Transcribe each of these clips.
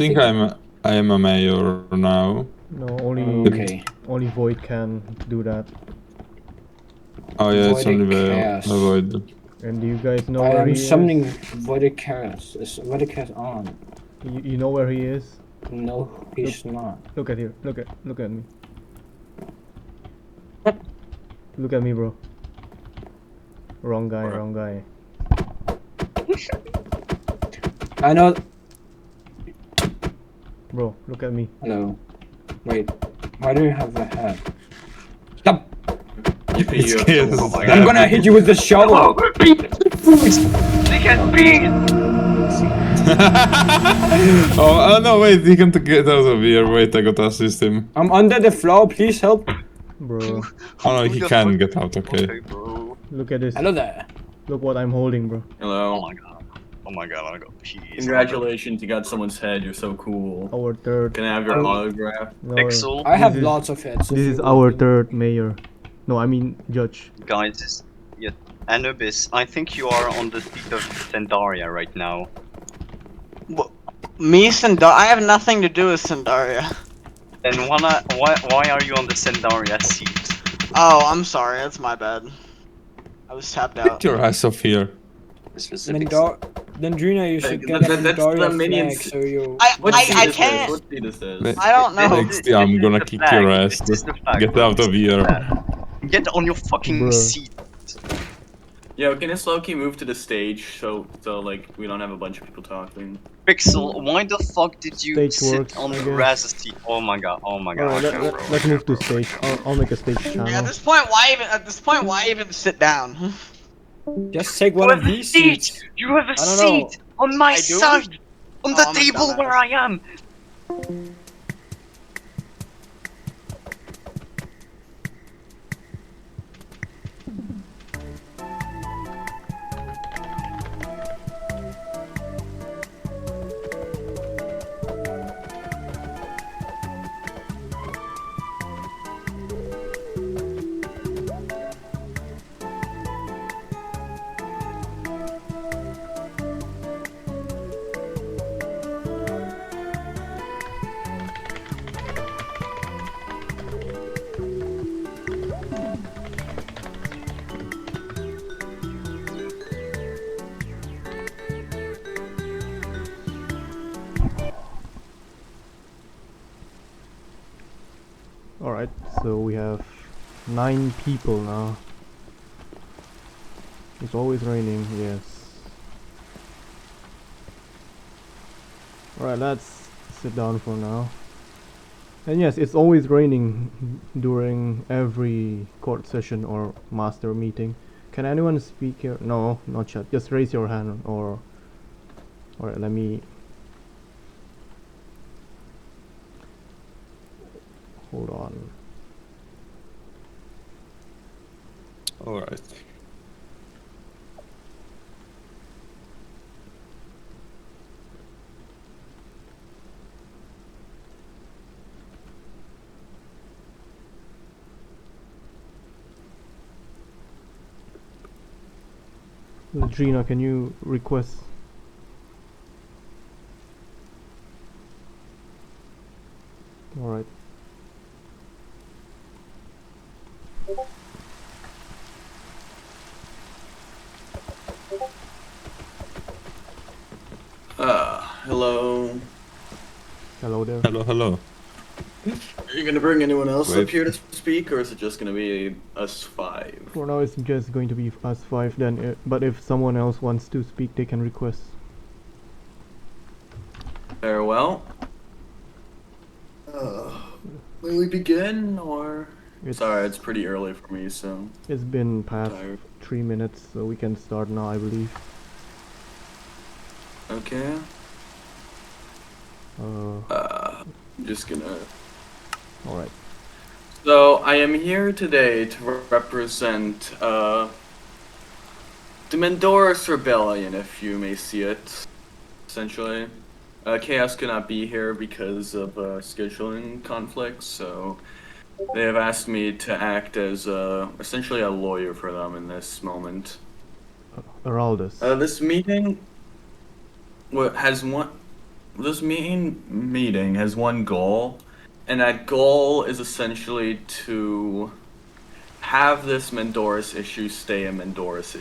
think I am a mayor now. No, only Okay. only Void can do that. Oh yeah, it's Voidic only chaos. Void. And do you guys know I where am he summoning is? Voidic Chaos. Is Voidic Chaos on? You know where he is? No, he's not. Look at here. Look at me. Look at me, bro. Wrong guy. Wrong guy. I know. Bro, look at me. Hello. Wait. Why do you have the hat? Stop! I'm gonna hit you with the shovel! They can beat! Oh no, wait, he can get out of here. Wait, I gotta assist him. I'm under the floor, please help. Bro, Oh no, he can get out, okay. Okay, bro. look at this. Hello there. Look what I'm holding, bro. Hello. Oh my god. Oh my god, oh my god. Jeez. Congratulations, you got someone's head. You're so cool. Our third. Can I have your autograph? No, Pixel. I have This is- lots of heads. This is our third mayor. No, I mean judge. Guys, this... Yeah, Anubis, I think you are on the seat of Zandaria right now. Me, Sandaria? I have nothing to do with Sandaria. Then why are you on the Zandaria seat? Oh, I'm sorry. That's my bad. I was tapped out. Get your ass off here. Dendrina, you should get a That's the Mendoris flag minions. so you... What seat I is can't. this? What seat is this? Wait. I don't know. Next time I'm gonna kick your ass. This is the flag. Get out of here. Get on your fucking Bruh. seat. Yo, can this Loki move to the stage so like we don't have a bunch of people talking? Pixel, why the fuck did you Stage sit works, on I the guess. Raz's seat? Oh my god, oh my god. Alright, okay, bro. let's move to stage. I'll make a stage channel. Yeah, at this point, why even sit down? Just take one You of have a these seats. You have a I don't know. seat on my I do? side, on the Oh, I'm a table dumbass. where I am. Alright, so we have 9 people now. It's always raining, yes. Alright, let's sit down for now. And yes, it's always raining during every court session or master meeting. Can anyone speak here? No, not chat. Just raise your hand or... Alright, let me... Hold on. Alright. Gina, can you request? Alright. Hello. Hello there. Hello, hello. Are you gonna bring anyone else Wait. up here to speak, or is it just gonna be us 5? For now, it's just going to be us 5 then, but if someone else wants to speak, they can request. Farewell. Will we begin, or? Sorry, it's pretty early for me, so. It's been past Tired. 3 minutes, so we can start now, I believe. Okay. I'm just gonna. Alright. So, I am here today to represent, the Mendoris Rebellion, if you may see it, essentially. Chaos could not be here because of, scheduling conflicts, so they have asked me to act as, essentially a lawyer for them in this moment. Araldus. This meeting has one... this meeting has one goal, and that goal is essentially to have this Mendoris issue stay a Mendoris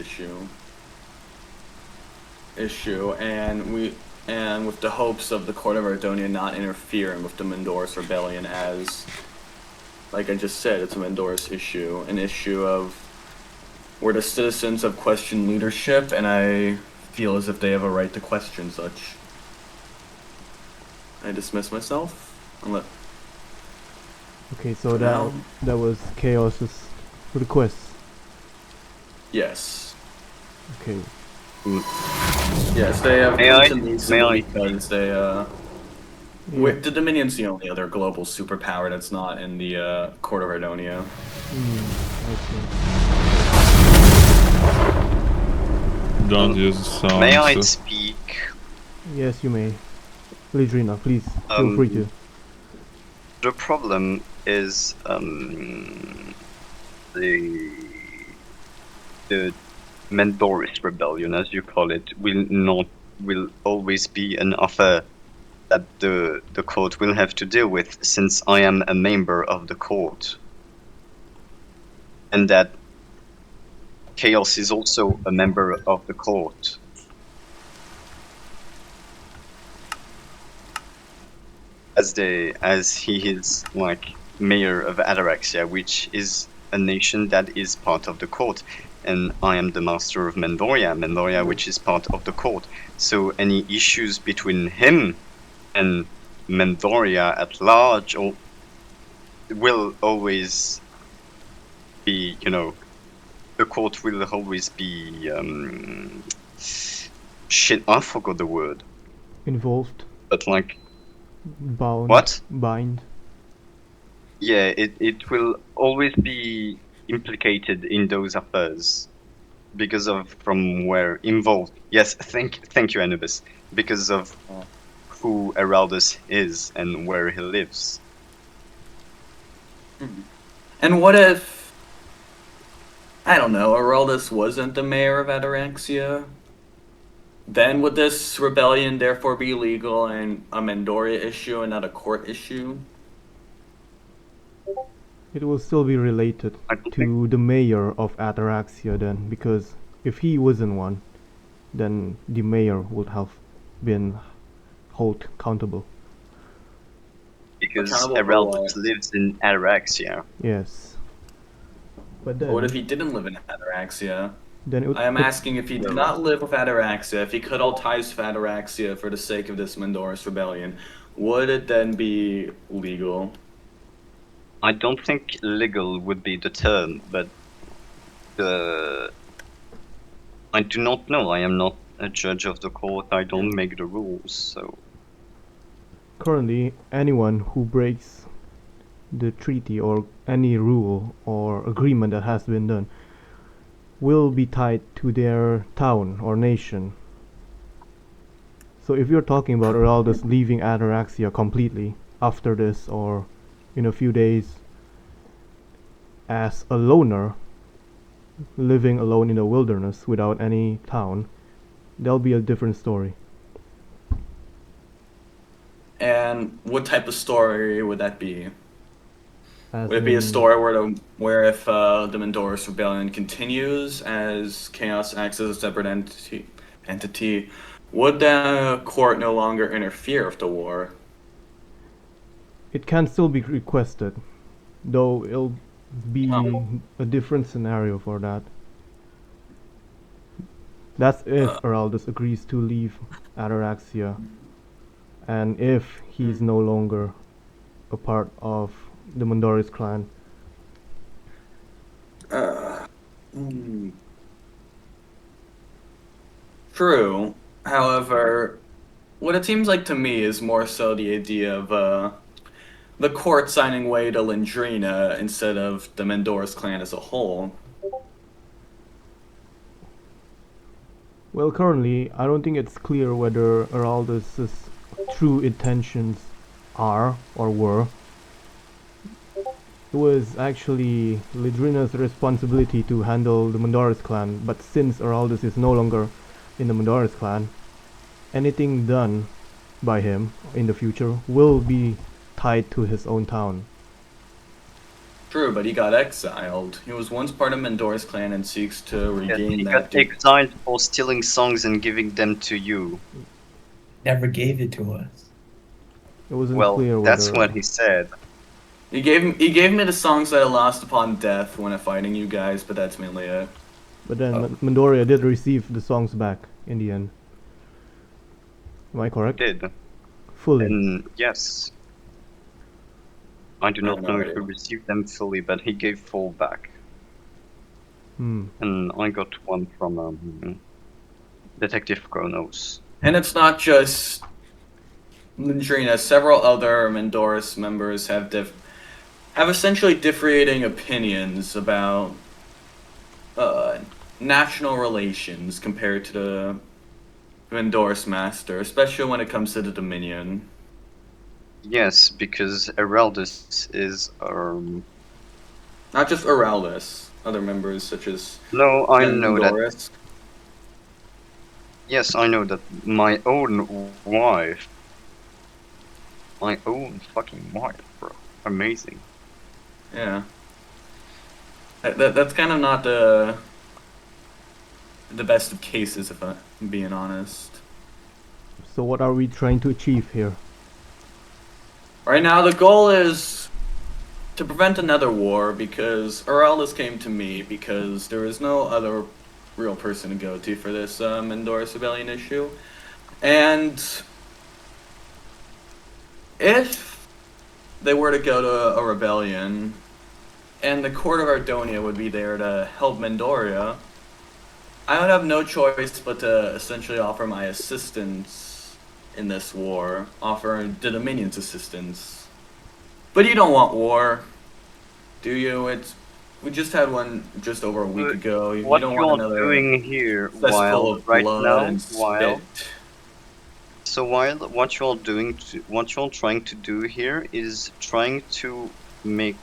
issue, and with the hopes of the Court of Ardonia not interfering with the Mendoris rebellion, as, like I just said, it's a Mendoris issue, an issue of where the citizens have questioned leadership, and I feel as if they have a right to question such. I dismiss myself. Okay, so No. that was Chaos's request. Yes. Okay. Yes, they have May come I- to me may I- because they Yeah. the Dominion's the only other global superpower that's not in the Court of Ardonia. I see. Don't use the sound. May I so- speak? Yes, you may. Lidrina, please feel Um, free to. The problem is the Mendoris rebellion, as you call it, will always be an offer that the court will have to deal with, since I am a member of the court, and that Chaos is also a member of the court. As he is like mayor of Ataraxia, which is a nation that is part of the court, and I am the master of Mendoria, which is part of the court. So any issues between him and Mendoria at large will always be, the court will always be shit. I forgot the word, Involved, but like. bound, What? bind. Yeah, it will always be implicated in those affairs because of from where involved. Yes, thank you, Anubis. Because of who Heraldus is and where he lives. And what if, I don't know, Araldus wasn't the mayor of Ataraxia? Then would this rebellion therefore be legal and a Mendoria issue and not a court issue? It will still be related I don't to the mayor of Ataraxia then, because if he wasn't one, then the mayor would have been held accountable. Because Accountable for Heraldus what? lives in Ataraxia. Yes. But then, But what if he didn't live in Ataraxia? then it would, I am asking if he did not live with Ataraxia, if he cut all ties with Ataraxia for the sake of this Mendoris rebellion, would it then be legal? I don't think legal would be the term, but I do not know. I am not a judge of the court. I don't make the rules, so. currently anyone who breaks the treaty or any rule or agreement that has been done will be tied to their town or nation. So if you're talking about Heraldus leaving Ataraxia completely after this or in a few days as a loner, living alone in the wilderness without any town, that'll be a different story. And what type of story would that be? As Would it be a in- story where if the Mendoris rebellion continues as Chaos acts as a separate entity, would the court no longer interfere with the war? It can still be requested, though it'll be a different scenario for that. That's if Heraldus agrees to leave Ataraxia, and if he's no longer a part of the Mendoris clan. True. However, what it seems like to me is more so the idea of the court signing way to Lindrina instead of the Mendoris clan as a whole. Well, currently, I don't think it's clear whether Heraldus's true intentions are or were. It was actually Lidrina's responsibility to handle the Mendoris clan, but since Heraldus is no longer in the Mendoris clan, anything done by him in the future will be tied to his own town. True, but he got exiled. He was once part of Mendoris clan and seeks to regain He that. got exiled for stealing songs and giving them to you. Never gave it to us. It wasn't Well, clear that's whether. what he said. He gave me the songs that I lost upon death when fighting you guys, but that's mainly it. But then Oh. Mendoria did receive the songs back in the end. Am I correct? Did. Fully. And yes. I do I not have know no if he idea. received them fully, but he gave 4 back. Hmm. And I got 1 from Detective Kronos. And it's not just Lindrina. Several other Mendoris members have essentially differing opinions about national relations compared to the Mendoris Master, especially when it comes to the Dominion. Yes, because Heraldus is Not just Oraldus, other members such as No, I know that. Mendoris. Yes, I know that my own wife. My own fucking wife, bro. Amazing. Yeah. That's kind of not the best of cases, if I'm being honest. So what are we trying to achieve here? Right now, the goal is to prevent another war, because Oraldus came to me because there is no other real person to go to for this Mendoris rebellion issue. And if they were to go to a rebellion, and the court of Ardonia would be there to help Mendoria, I would have no choice but to essentially offer my assistance in this war, offer the Dominion's assistance. But you don't want war, do you? We just had one just over a week But ago. You What don't you're want another doing here, fistful while of right blood now, and while spit. so while what you're trying to do here is trying to make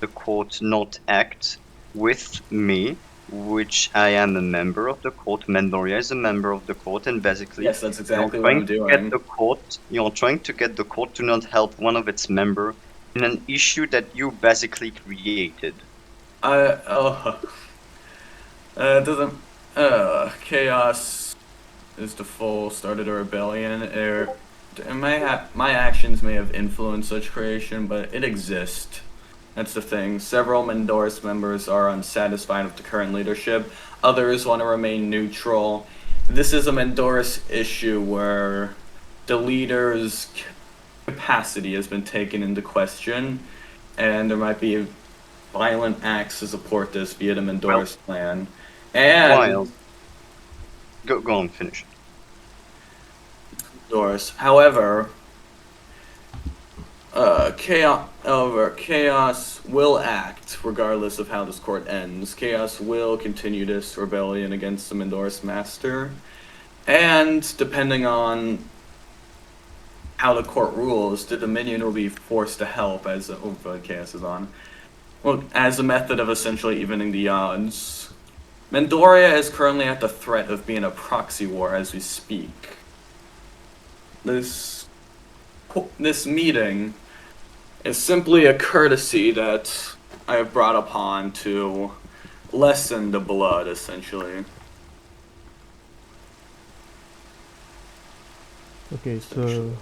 the court not act with me, which I am a member of the court. Mendoria is a member of the court, and basically Yes, that's exactly you're what I'm trying to get doing. the court. You're trying to get the court to not help one of its member in an issue that you basically created. It doesn't. Chaos is the full started a rebellion. My actions may have influenced such creation, but it exists. That's the thing. Several Mendoris members are unsatisfied with the current leadership. Others want to remain neutral. This is a Mendoris issue where the leader's capacity has been taken into question, and there might be violent acts to support this via the Mendoris plan. And Wild. Go on, finish. Mendoris. However, Chaos will act regardless of how this court ends. Chaos will continue this rebellion against the Mendoris Master, and depending on how the court rules, the Dominion will be forced to help as Chaos is on. Well, as a method of essentially evening the odds. Mendoria is currently at the threat of being a proxy war as we speak. This meeting is simply a courtesy that I have brought upon to lessen the blood, essentially. Okay, so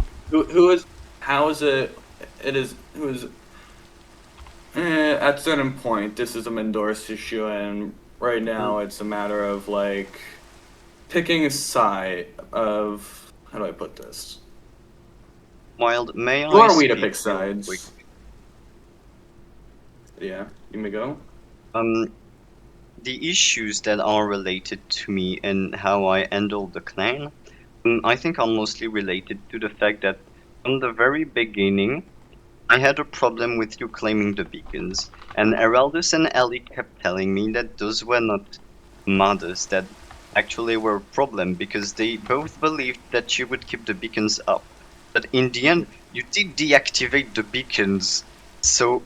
How is it? It is who is. At a certain point, this is a Mendoris issue, and right now it's a matter of like picking a side of. How do I put this? Wild, may Who I are we to speak pick real sides? quick? Yeah, you may go. The issues that are related to me and how I handle the clan, I think are mostly related to the fact that from the very beginning, I had a problem with you claiming the beacons, and Heraldus and Ellie kept telling me that those were not modders, that actually were a problem because they both believed that you would keep the beacons up. But in the end, you did deactivate the beacons, so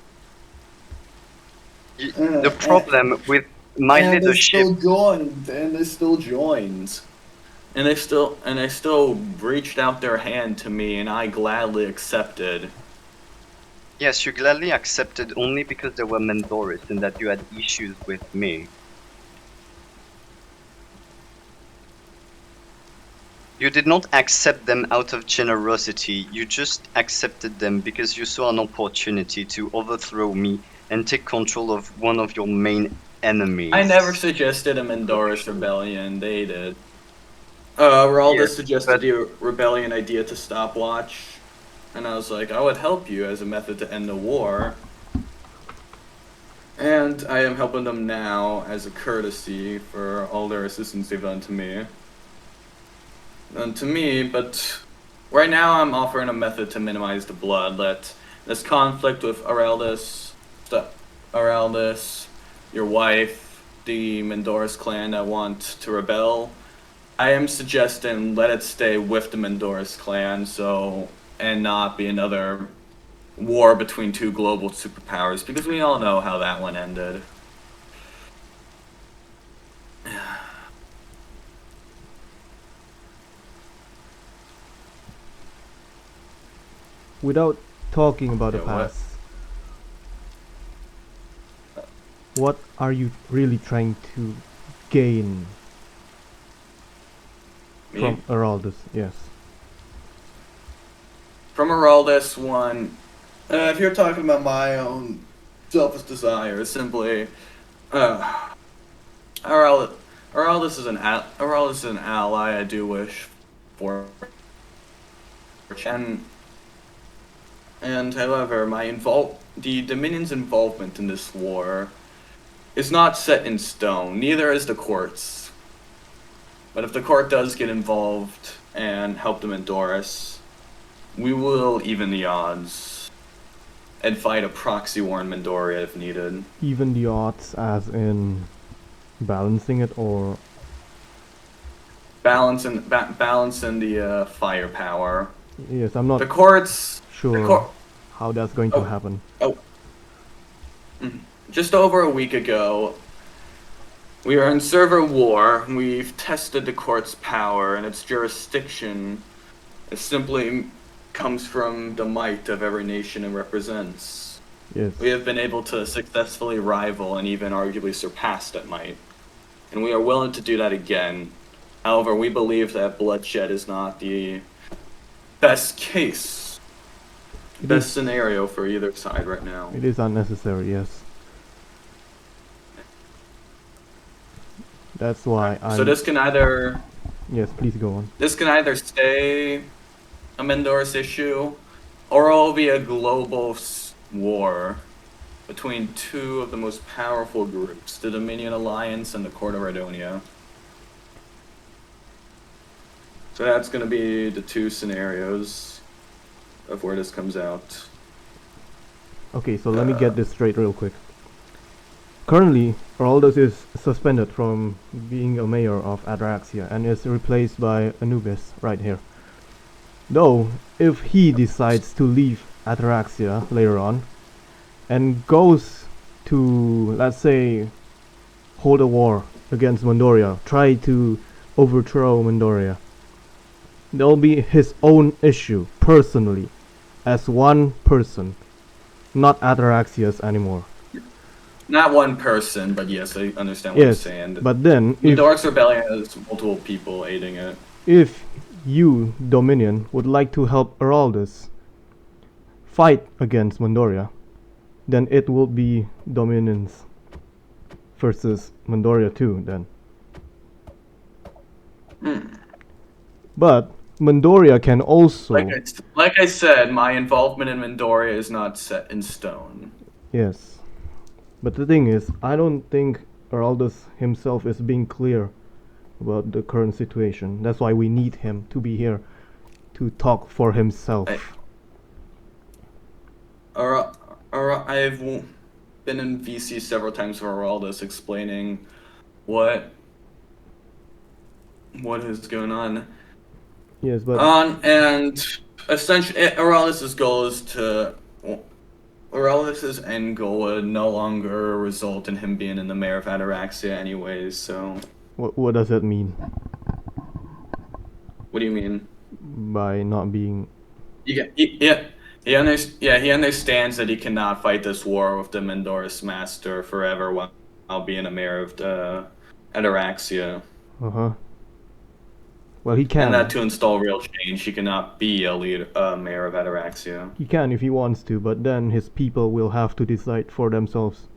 the problem with my leadership. They still joined. And they still reached out their hand to me, and I gladly accepted. Yes, you gladly accepted only because they were Mendoris and that you had issues with me. You did not accept them out of generosity, you just accepted them because you saw an opportunity to overthrow me and take control of one of your main enemies. I never suggested a Mendoris rebellion, they did. Raldus Yes, suggested but- the rebellion idea to stopwatch, and I was like, I would help you as a method to end the war. And I am helping them now as a courtesy for all their assistance they've done to me. But right now I'm offering a method to minimize the blood. Let this conflict with Araldus, your wife, the Mendoris clan that want to rebel. I am suggesting let it stay with the Mendoris clan, and not be another war between two global superpowers, because we all know how that one ended. Without talking about the Yeah, what? past, what are you really trying to gain Me? from Araldus? Yes. From Araldus, one, if you're talking about my own selfish desires, simply, Araldus is an ally I do wish for, and however, the Dominion's involvement in this war is not set in stone. Neither is the court's. But if the court does get involved and help the Mendoris, we will even the odds and fight a proxy war in Mendoria if needed. Even the odds, as in balancing it, or Balancing the firepower. yes, I'm not The courts. sure how that's going to Oh. happen. Just over a week ago, we are in server war. We've tested the court's power, and its jurisdiction simply comes from the might of every nation it represents. Yes. We have been able to successfully rival and even arguably surpass that might. And we are willing to do that again. However, we believe that bloodshed is not the best case, It best is- scenario for either side right now. It is unnecessary, yes. That's why I'm... So this can either Please go on. stay a Mendoris issue, or it will be a global war between two of the most powerful groups, the Dominion Alliance and the Court of Ardonia. So that's going to be the two scenarios of where this comes out. Okay, so let me get this straight real quick. Currently, Araldus is suspended from being a mayor of Adraxia and is replaced by Anubis right here. Though, if he decides to leave Adraxia later on and goes to, let's say, hold a war against Mendoria, try to overthrow Mendoria, there'll be his own issue personally, as one person, not Adraxia's anymore. Not one person, but yes, I understand what you're Yes, saying. but then The if Dork's Rebellion has multiple people aiding it. if you, Dominion, would like to help Araldus fight against Mendoria, then it will be Dominion's versus Mendoria too then. But Mendoria can also... Like I said, my involvement in Mendoria is not set in stone. Yes. But the thing is, I don't think Araldus himself is being clear about the current situation. That's why we need him to be here to talk for himself. I've been in VC several times for Araldus explaining what is going on. Yes, but And essentially, Araldus's goal is to. Araldus's end goal would no longer result in him being in the mayor of Ataraxia anyways, so. what does that mean? What do you mean? by not being? He understands that he cannot fight this war with the Mendoris master forever while being a mayor of the Ataraxia. Uh-huh. Well, he can. And that to install real change, he cannot be a mayor of Ataraxia. He can if he wants to, but then his people will have to decide for themselves.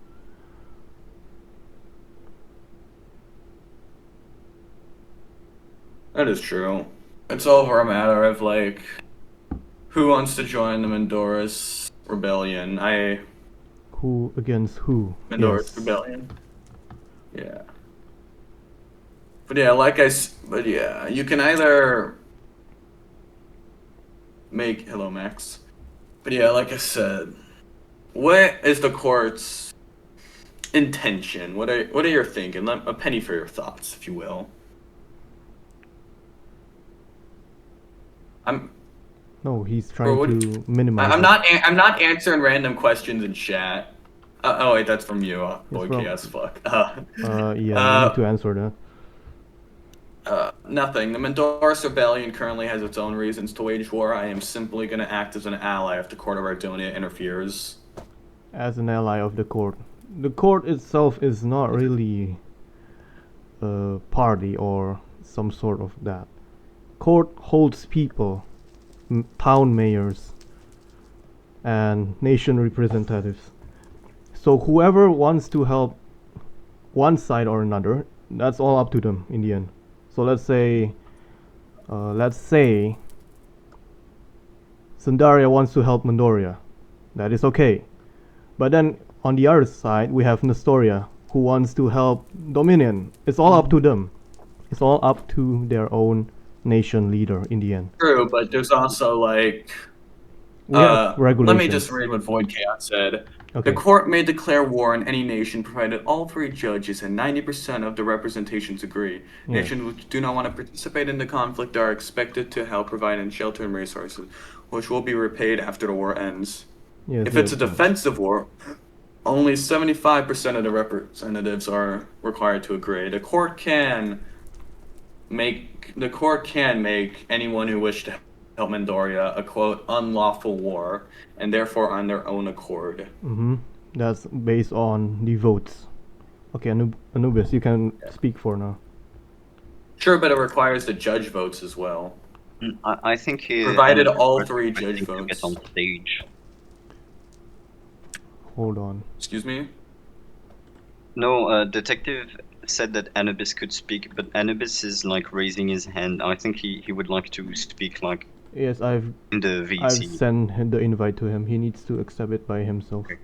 That is true. It's over a matter of like, who wants to join the Mendoris rebellion? Who against who? Mendoris Yes. rebellion. Yeah. But yeah, you can either make hello Max. But yeah, like I said, what is the court's intention? What are you thinking? A penny for your thoughts, if you will. No, he's trying to minimize. I'm not answering random questions in chat. Oh wait, that's from you, boy. Chaos fuck. Yeah, you need to answer that. Nothing. The Mendoris Rebellion currently has its own reasons to wage war. I am simply going to act as an ally if the Court of Ardonia interferes. As an ally of the court. The court itself is not really a party or some sort of that. Court holds people, town mayors, and nation representatives. So whoever wants to help one side or another, that's all up to them in the end. So let's say Sandaria wants to help Mendoria. That is okay. But then on the other side, we have Nestoria, who wants to help Dominion. It's all up to them. It's all up to their own nation leader in the end. True, but there's also like... We have regulations. Let me just read what Void Chaos said. Okay. The court may declare war on any nation provided all three judges and 90% of the representations agree. Yeah. Nations which do not want to participate in the conflict are expected to help provide and shelter and resources, which will be repaid after the war ends. Yes, If it's a defensive war, only 75% of the representatives are required to agree. The court can make anyone who wishes to help Mendoria a quote unlawful war, and therefore on their own accord. Mm-hmm. That's based on the votes. Okay, Anubis, you can speak for now. Sure, but it requires the judge votes as well. I think he Provided all three judge to votes. get on stage. Hold on. Excuse me? No, detective said that Anubis could speak, but Anubis is like raising his hand. I think he would like to speak like Yes, I've in the VC. sent the invite to him. He needs to accept it by himself. Okay.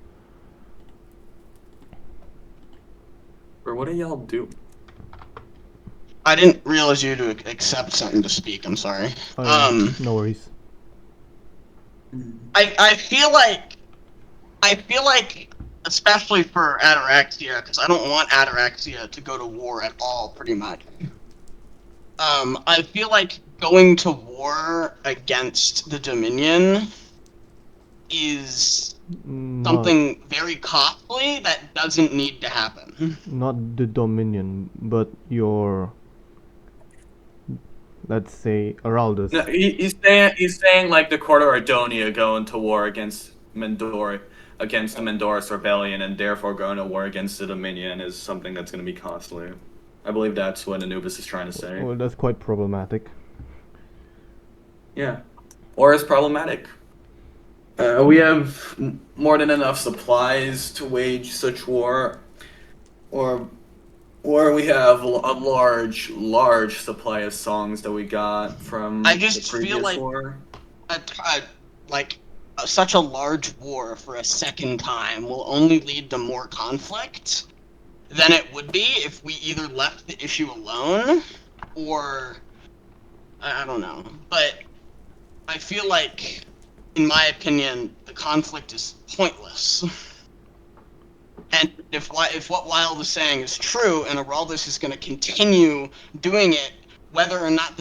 Or what do y'all do? I didn't realize you to accept something to speak. I'm sorry. Oh, yeah. No worries. I feel like, especially for Ataraxia, because I don't want Ataraxia to go to war at all, pretty much. I feel like going to war against the Dominion is something very costly that doesn't need to happen. Not the Dominion, but your, let's say, Araldus. No, he's saying like the Court of Ardonia going to war against the Mendoris Rebellion, and therefore going to war against the Dominion is something that's going to be costly. I believe that's what Anubis is trying to say. Well, that's quite problematic. Yeah. Or is problematic. We have more than enough supplies to wage such war. Or we have a large supply of songs that we got from I just the previous feel like war. Such a large war for a second time will only lead to more conflict than it would be if we either left the issue alone or I don't know. But I feel like, in my opinion, the conflict is pointless. And if what Wild is saying is true, and Araldus is going to continue doing it, whether or not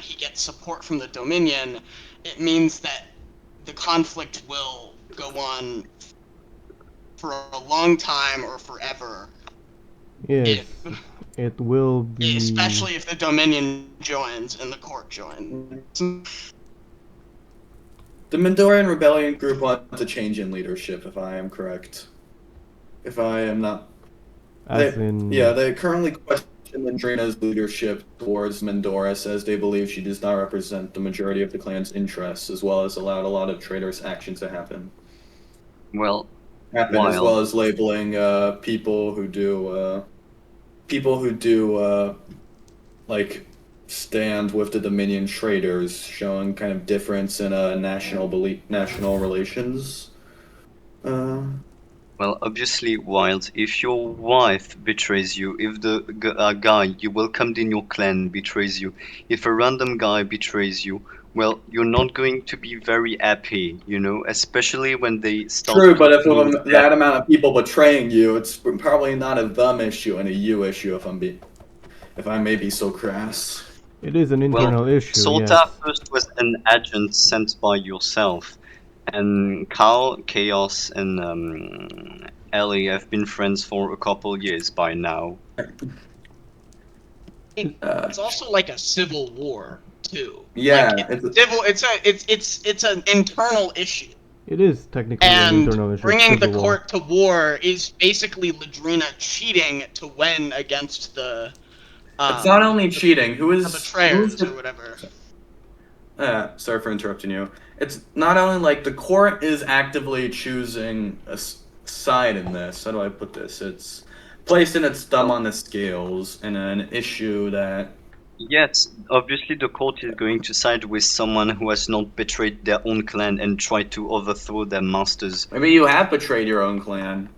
he gets support from the Dominion, it means that the conflict will go on for a long time or forever. Yes, it will be. especially if the Dominion joins and the court joins. The Mendorian Rebellion group wants a change in leadership, if I am correct. If I am not. As in. Yeah, they currently question Mendrina's leadership towards Mendoris, as they believe she does not represent the majority of the clan's interests, as well as allowed a lot of traitorous actions to happen. Well, As well as labeling people who do like stand with the Dominion traitors, showing kind of difference in national relations. Well, obviously, Wild, if your wife betrays you, if the guy you welcomed in your clan betrays you, if a random guy betrays you, well, you're not going to be very happy, you know, especially when they start. True, but if that amount of people betraying you, it's probably not a them issue and a you issue. If I may be so crass. It is an internal issue. Sorta Yes. first was an agent sent by yourself. And Carl, Chaos, and Ellie have been friends for a couple years by now. It's also like a civil war too. Yeah, like it's an internal issue. It is technically an And internal issue. bringing the civil war. court to war is basically Ladrina cheating to win against the. It's not only cheating. The betrayers or whatever. Sorry for interrupting you. It's not only like the court is actively choosing a side in this. How do I put this? It's placing its thumb on the scales in an issue that. Yes, obviously the court is going to side with someone who has not betrayed their own clan and tried to overthrow their masters. Maybe you have betrayed your own clan.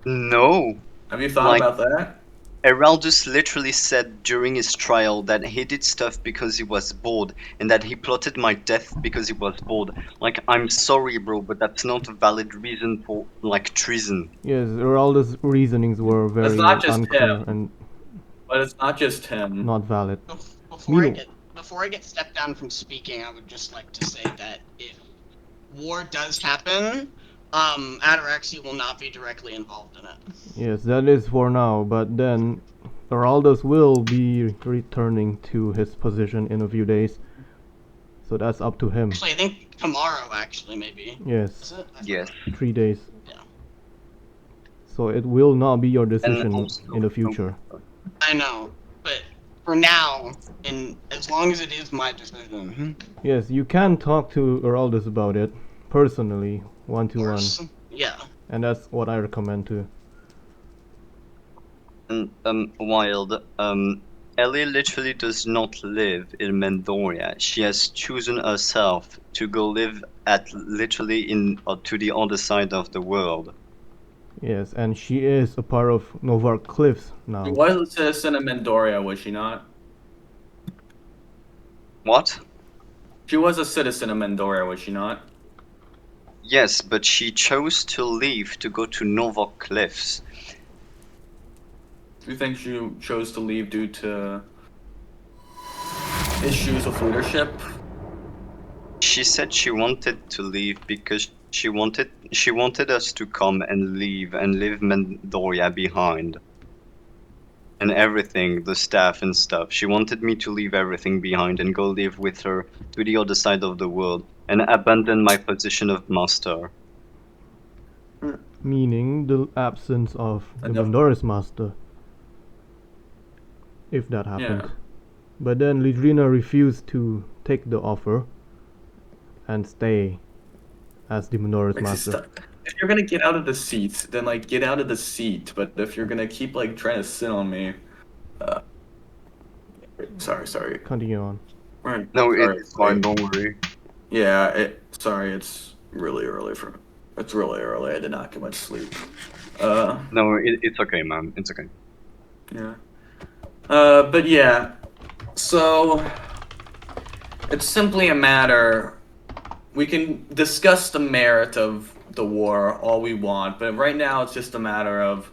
No. Have you thought about that? Heraldus literally said during his trial that he did stuff because he was bored, and that he plotted my death because he was bored. Like, I'm sorry, bro, but that's not a valid reason for, like, treason. Yes, Heraldus' reasonings were very unclear and. But it's not just him. Not valid. Before I get stepped down from speaking, I would just like to say that if war does happen, Ataraxia will not be directly involved in it. Yes, that is for now, but then Heraldus will be returning to his position in a few days. So that's up to him. Actually, I think tomorrow, maybe. Yes. Is it? Yes. 3 days. Yeah. So it will not be your decision in the future. I know, but for now, and as long as it is my decision. Yes, you can talk to Heraldus about it, personally, one-to-one. Yeah. And that's what I recommend too. And, Wild, Ellie literally does not live in Mendoria. She has chosen herself to go live literally to the other side of the world. Yes, and she is a part of Novar Cliffs now. She was a citizen of Mendoria, was she not? What? She was a citizen of Mendoria, was she not? Yes, but she chose to leave to go to Nova Cliffs. Do you think she chose to leave due to issues of leadership? She said she wanted to leave because she wanted us to come and leave and leave Mendoria behind. And everything, the staff and stuff. She wanted me to leave everything behind and go live with her to the other side of the world and abandon my position of master. Meaning the absence of the Mendoris master. If that happened. Yeah. But then Lidrina refused to take the offer and stay as the Mendoris master. If you're gonna get out of the seat, then like get out of the seat. But if you're gonna keep like trying to sit on me, sorry. Continue on. Right. No, sorry. it's fine. Don't worry. Yeah. Sorry. It's really early It's really early. I did not get much sleep. No, it's okay, man. It's okay. Yeah. But yeah. So it's simply a matter. We can discuss the merit of the war all we want, but right now it's just a matter of,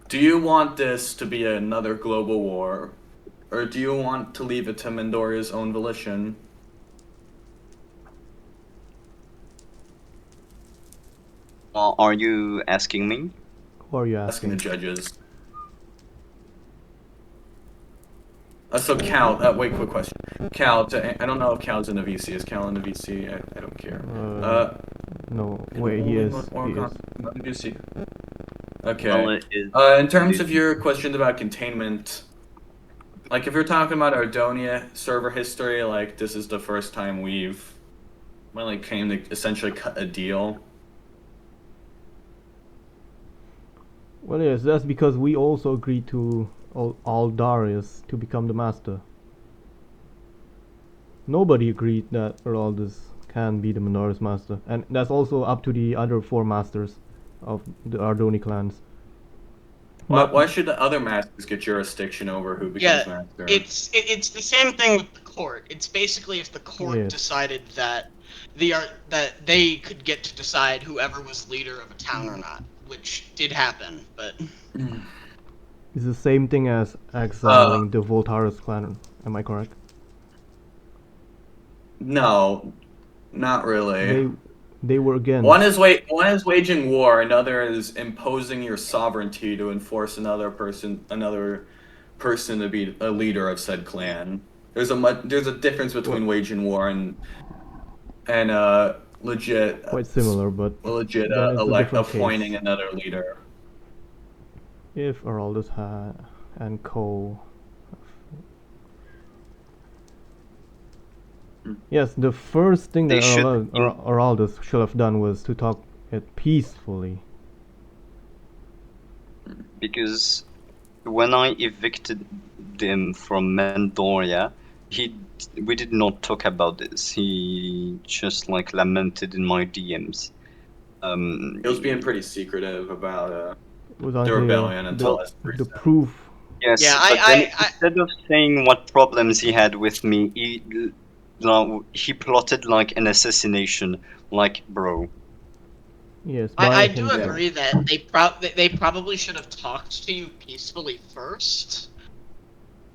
do you want this to be another global war, or do you want to leave it to Mendoria's own volition? Are you asking me? Who are you Asking asking? the judges. So Cal, wait, quick question. Cal, I don't know if Cal's in the VC. Is Cal in the VC? I don't care. No, wait, he is. He is. Not in VC. Okay. Well, it is. In terms of your questions about containment, like if you're talking about Ardonia server history, like this is the first time we've came to essentially cut a deal. Well, yes, that's because we also agreed to Aldarius to become the master. Nobody agreed that Araldus can be the Mendoris master, and that's also up to the other 4 masters of the Ardoni clans. Why should the other masters get jurisdiction over who becomes master? It's the same thing with the court. It's basically if the court decided that they could get to decide whoever was leader of a town or not, which did happen, but It's the same thing as exiling the Voltaris clan. Am I correct? No, not really. They were against. One is waging war, another is imposing your sovereignty to enforce another person to be a leader of said clan. There's a difference between waging war and legit. Quite similar, but legit appointing another leader. If Araldus and Co. Yes, the first thing that Araldus should have done was to talk it peacefully. Because when I evicted him from Mendoria, we did not talk about this. He just lamented in my DMs. He was being pretty secretive about the rebellion until the proof. Yes, instead of saying what problems he had with me, he plotted an assassination, bro. Yes, I do agree that they probably should have talked to you peacefully first.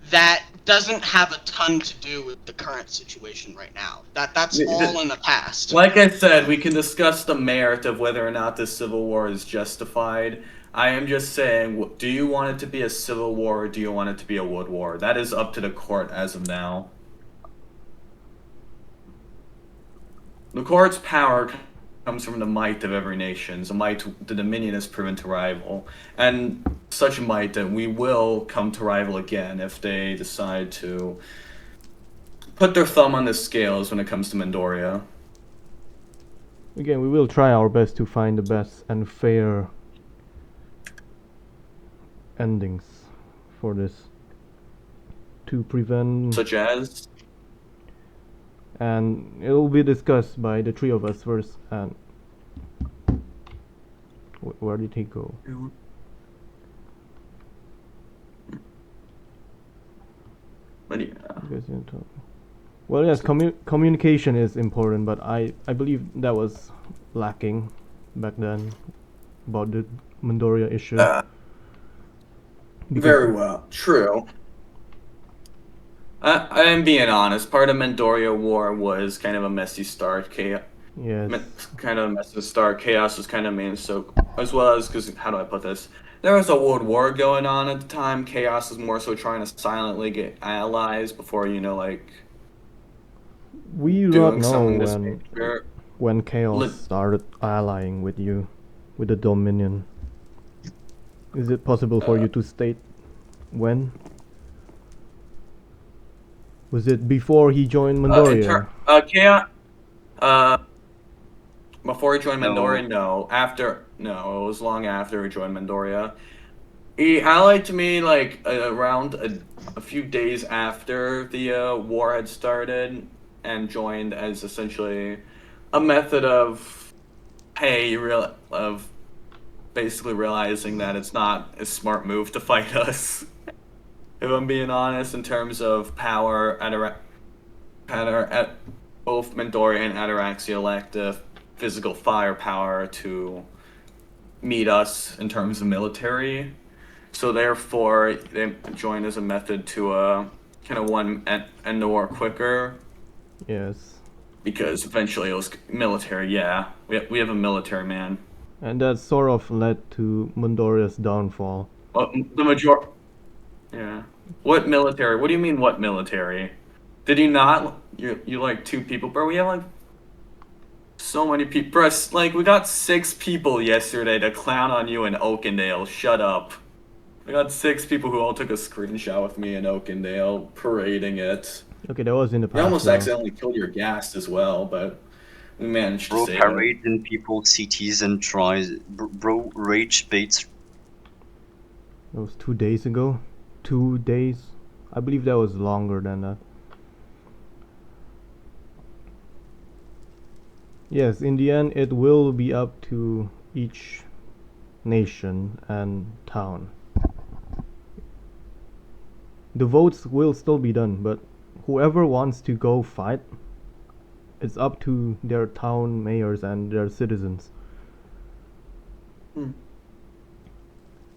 That doesn't have a ton to do with the current situation right now. That's all in the past. Like I said, we can discuss the merit of whether or not this civil war is justified. I am just saying, do you want it to be a civil war or do you want it to be a wood war? That is up to the court as of now. The court's power comes from the might of every nation, the might the Dominion has proven to rival, and such might that we will come to rival again if they decide to put their thumb on the scales when it comes to Mendoria. Again, we will try our best to find the best and fair endings for this to prevent... Such as? And it will be discussed by the 3 of us first. And where did he go? Well, yes, communication is important, but I believe that was lacking back then about the Mendoria issue. Very well, true. I am being honest. Part of Mendoria War was kind of a messy start. Kind of a messy start. Chaos was kind of main. So as well as because how do I put this? There was a world war going on at the time. Chaos was more so trying to silently get allies before we don't know when Chaos started allying with you, with the Dominion. Is it possible for you to state when? Was it before he joined Mendoria? Before he joined Mendoria, no. No, it was long after he joined Mendoria. He allied to me around a few days after the war had started, and joined as essentially a method of, of basically realizing that it's not a smart move to fight us. If I'm being honest, in terms of power, both Mendoria and Ataraxia lacked the physical firepower to meet us in terms of military. So therefore, they joined as a method to kind of end the war quicker. Yes. Because eventually it was military. Yeah, we have a military man. And that sort of led to Mendoria's downfall. Well, the majority. Yeah. What military? What do you mean, what military? Did you not? You like 2 people, bro? We have like so many people. Bro, like we got 6 people yesterday to clown on you in Oakendale. Shut up. We got 6 people who all took a screenshot with me in Oakendale parading it. Okay, that was in the We past. almost though. accidentally killed your ghast as well, but we managed to Bro save it. parade in people's cities and tries. Bro rage baits. That was 2 days ago. 2 days. I believe that was longer than that. Yes, in the end, it will be up to each nation and town. The votes will still be done, but whoever wants to go fight, it's up to their town mayors and their citizens.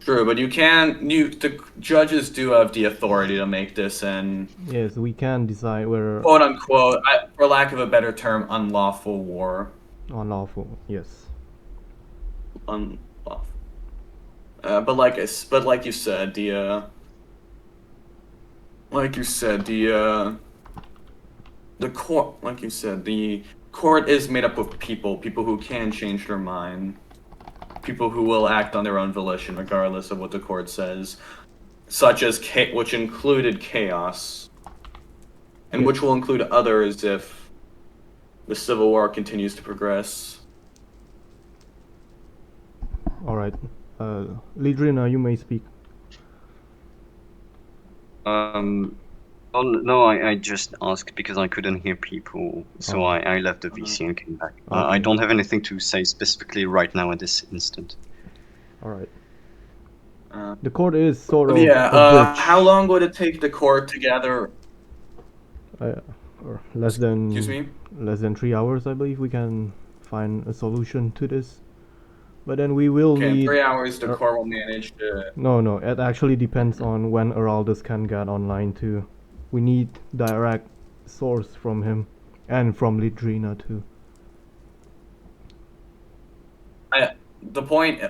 True, but the judges do have the authority to make this an Yes, we can decide whether quote unquote, for lack of a better term, unlawful war. unlawful. Yes. Unlawful. But like you said, the court, like you said, the court is made up of people who can change their mind, people who will act on their own volition regardless of what the court says, such as which included chaos, and Yes. which will include others if the Civil War continues to progress. All right. Lidrina, you may speak. Oh, no, I just asked because I couldn't hear people, so Oh. I left the VC and came back. I Okay. don't have anything to say specifically right now at this instant. All right. The court is sort of Yeah. a bridge. How long would it take the court to gather? Or less than Excuse me. less than 3 hours, I believe we can find a solution to this. But then we will Okay, in need 3 hours the court will manage to. No, it actually depends on when Araldus can get online too. We need direct source from him and from Lidrina too. The point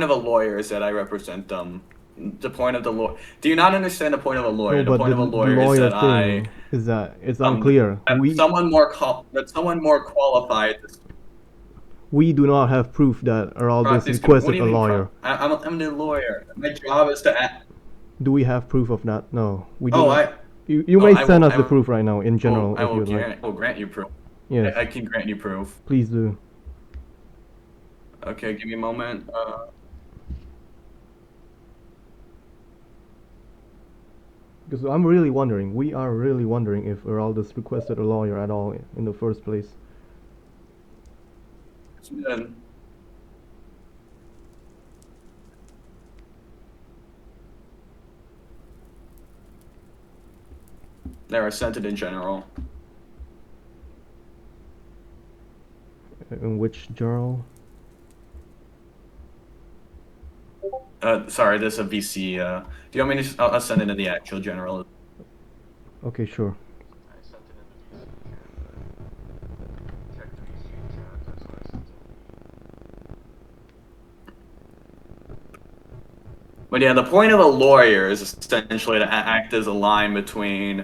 of a lawyer is that I represent them. The point of the law. Do you not understand the point of a lawyer? No, The but point of a the lawyer is lawyer that thing is that it's um, unclear. someone more qualified. We do not have proof that Araldus What requested do you a mean? lawyer. I'm the lawyer. My job is to act. Do we have proof of that? No, we do Oh, not. You may I send will- us I the will- proof right now in general I if will you'd like. grant you proof. Yes, I can grant you proof. please do. Okay, give me a moment. Because I'm really wondering, we are really wondering if Araldus requested a lawyer at all in the first place. Then there, I sent it in general. In which journal? Sorry, this is a VC. Do you want me to? I'll send it in the actual general. Okay, sure. But yeah, the point of a lawyer is essentially to act as a line between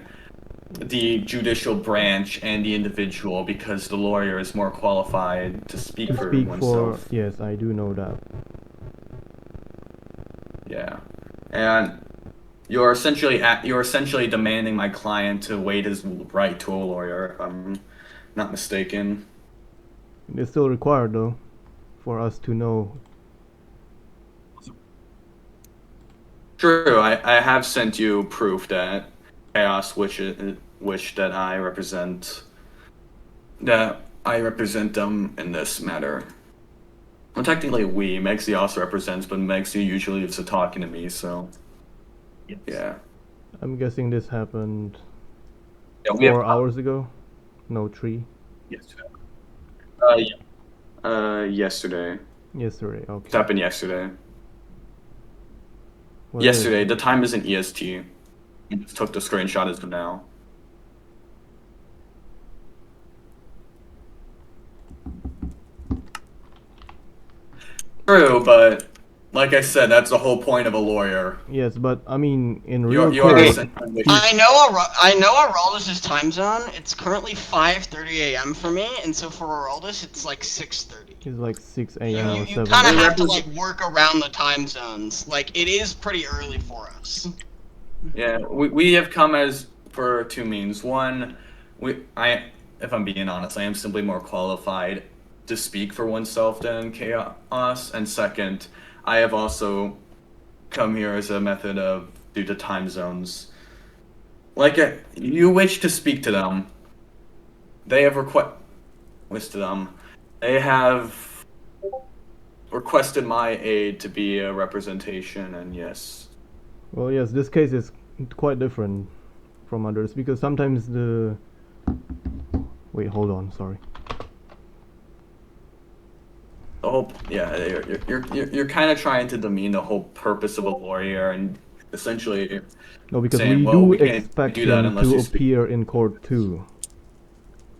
the judicial branch and the individual, because the lawyer is more qualified to speak To for speak for, oneself. yes, I do know that. Yeah, and you're essentially demanding my client to waive his right to a lawyer, if I'm not mistaken. It's still required though, for us to know. True, I have sent you proof that Chaos, which that I represent them in this matter. Well, technically Megzy also represents, but Megzy usually is talking to me, so Yes. yeah. I'm guessing this happened Yeah, we have 4 hours ago? No, 3? yesterday. Yesterday. Yesterday, It okay. happened yesterday. What is Yesterday, it? the time isn't EST. I just took the screenshot as of now. True, but Like I said, that's the whole point of a lawyer. Yes, but I mean, in You're, real you're court, essentially- I know Araldus' time zone. It's currently 5:30 a.m. for me, and so for Araldus, it's like 6:30. it's like 6 You, a.m. or you 7. kind of We're have to like work around the time zones. Like it is pretty early for us. Yeah, we have come as for two means. One, if I'm being honest, I am simply more qualified to speak for oneself than Chaos, and second, I have also come here as a method of due to time zones. Like you wish to speak to them, they have They have requested my aid to be a representation, and yes. Well, yes, this case is quite different from others because sometimes the. Wait, hold on, sorry. The whole you're kind of trying to demean the whole purpose of a lawyer and essentially No, because saying, we well, do we can't expect do that him unless to you speak. appear in court too.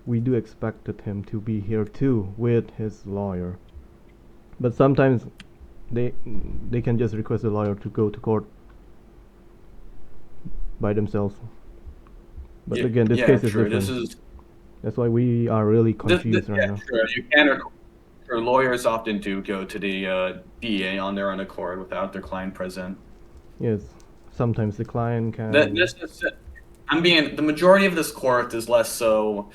We do expected him to be here too with his lawyer. But sometimes they can just request a lawyer to go to court by themselves. But Yeah, again, this yeah, case is true. different. This is That's why we are really confused right yeah, now. true. You can or lawyers often do go to the DA on their own accord without their client present. Yes, sometimes the client can. This is the majority of this court is less so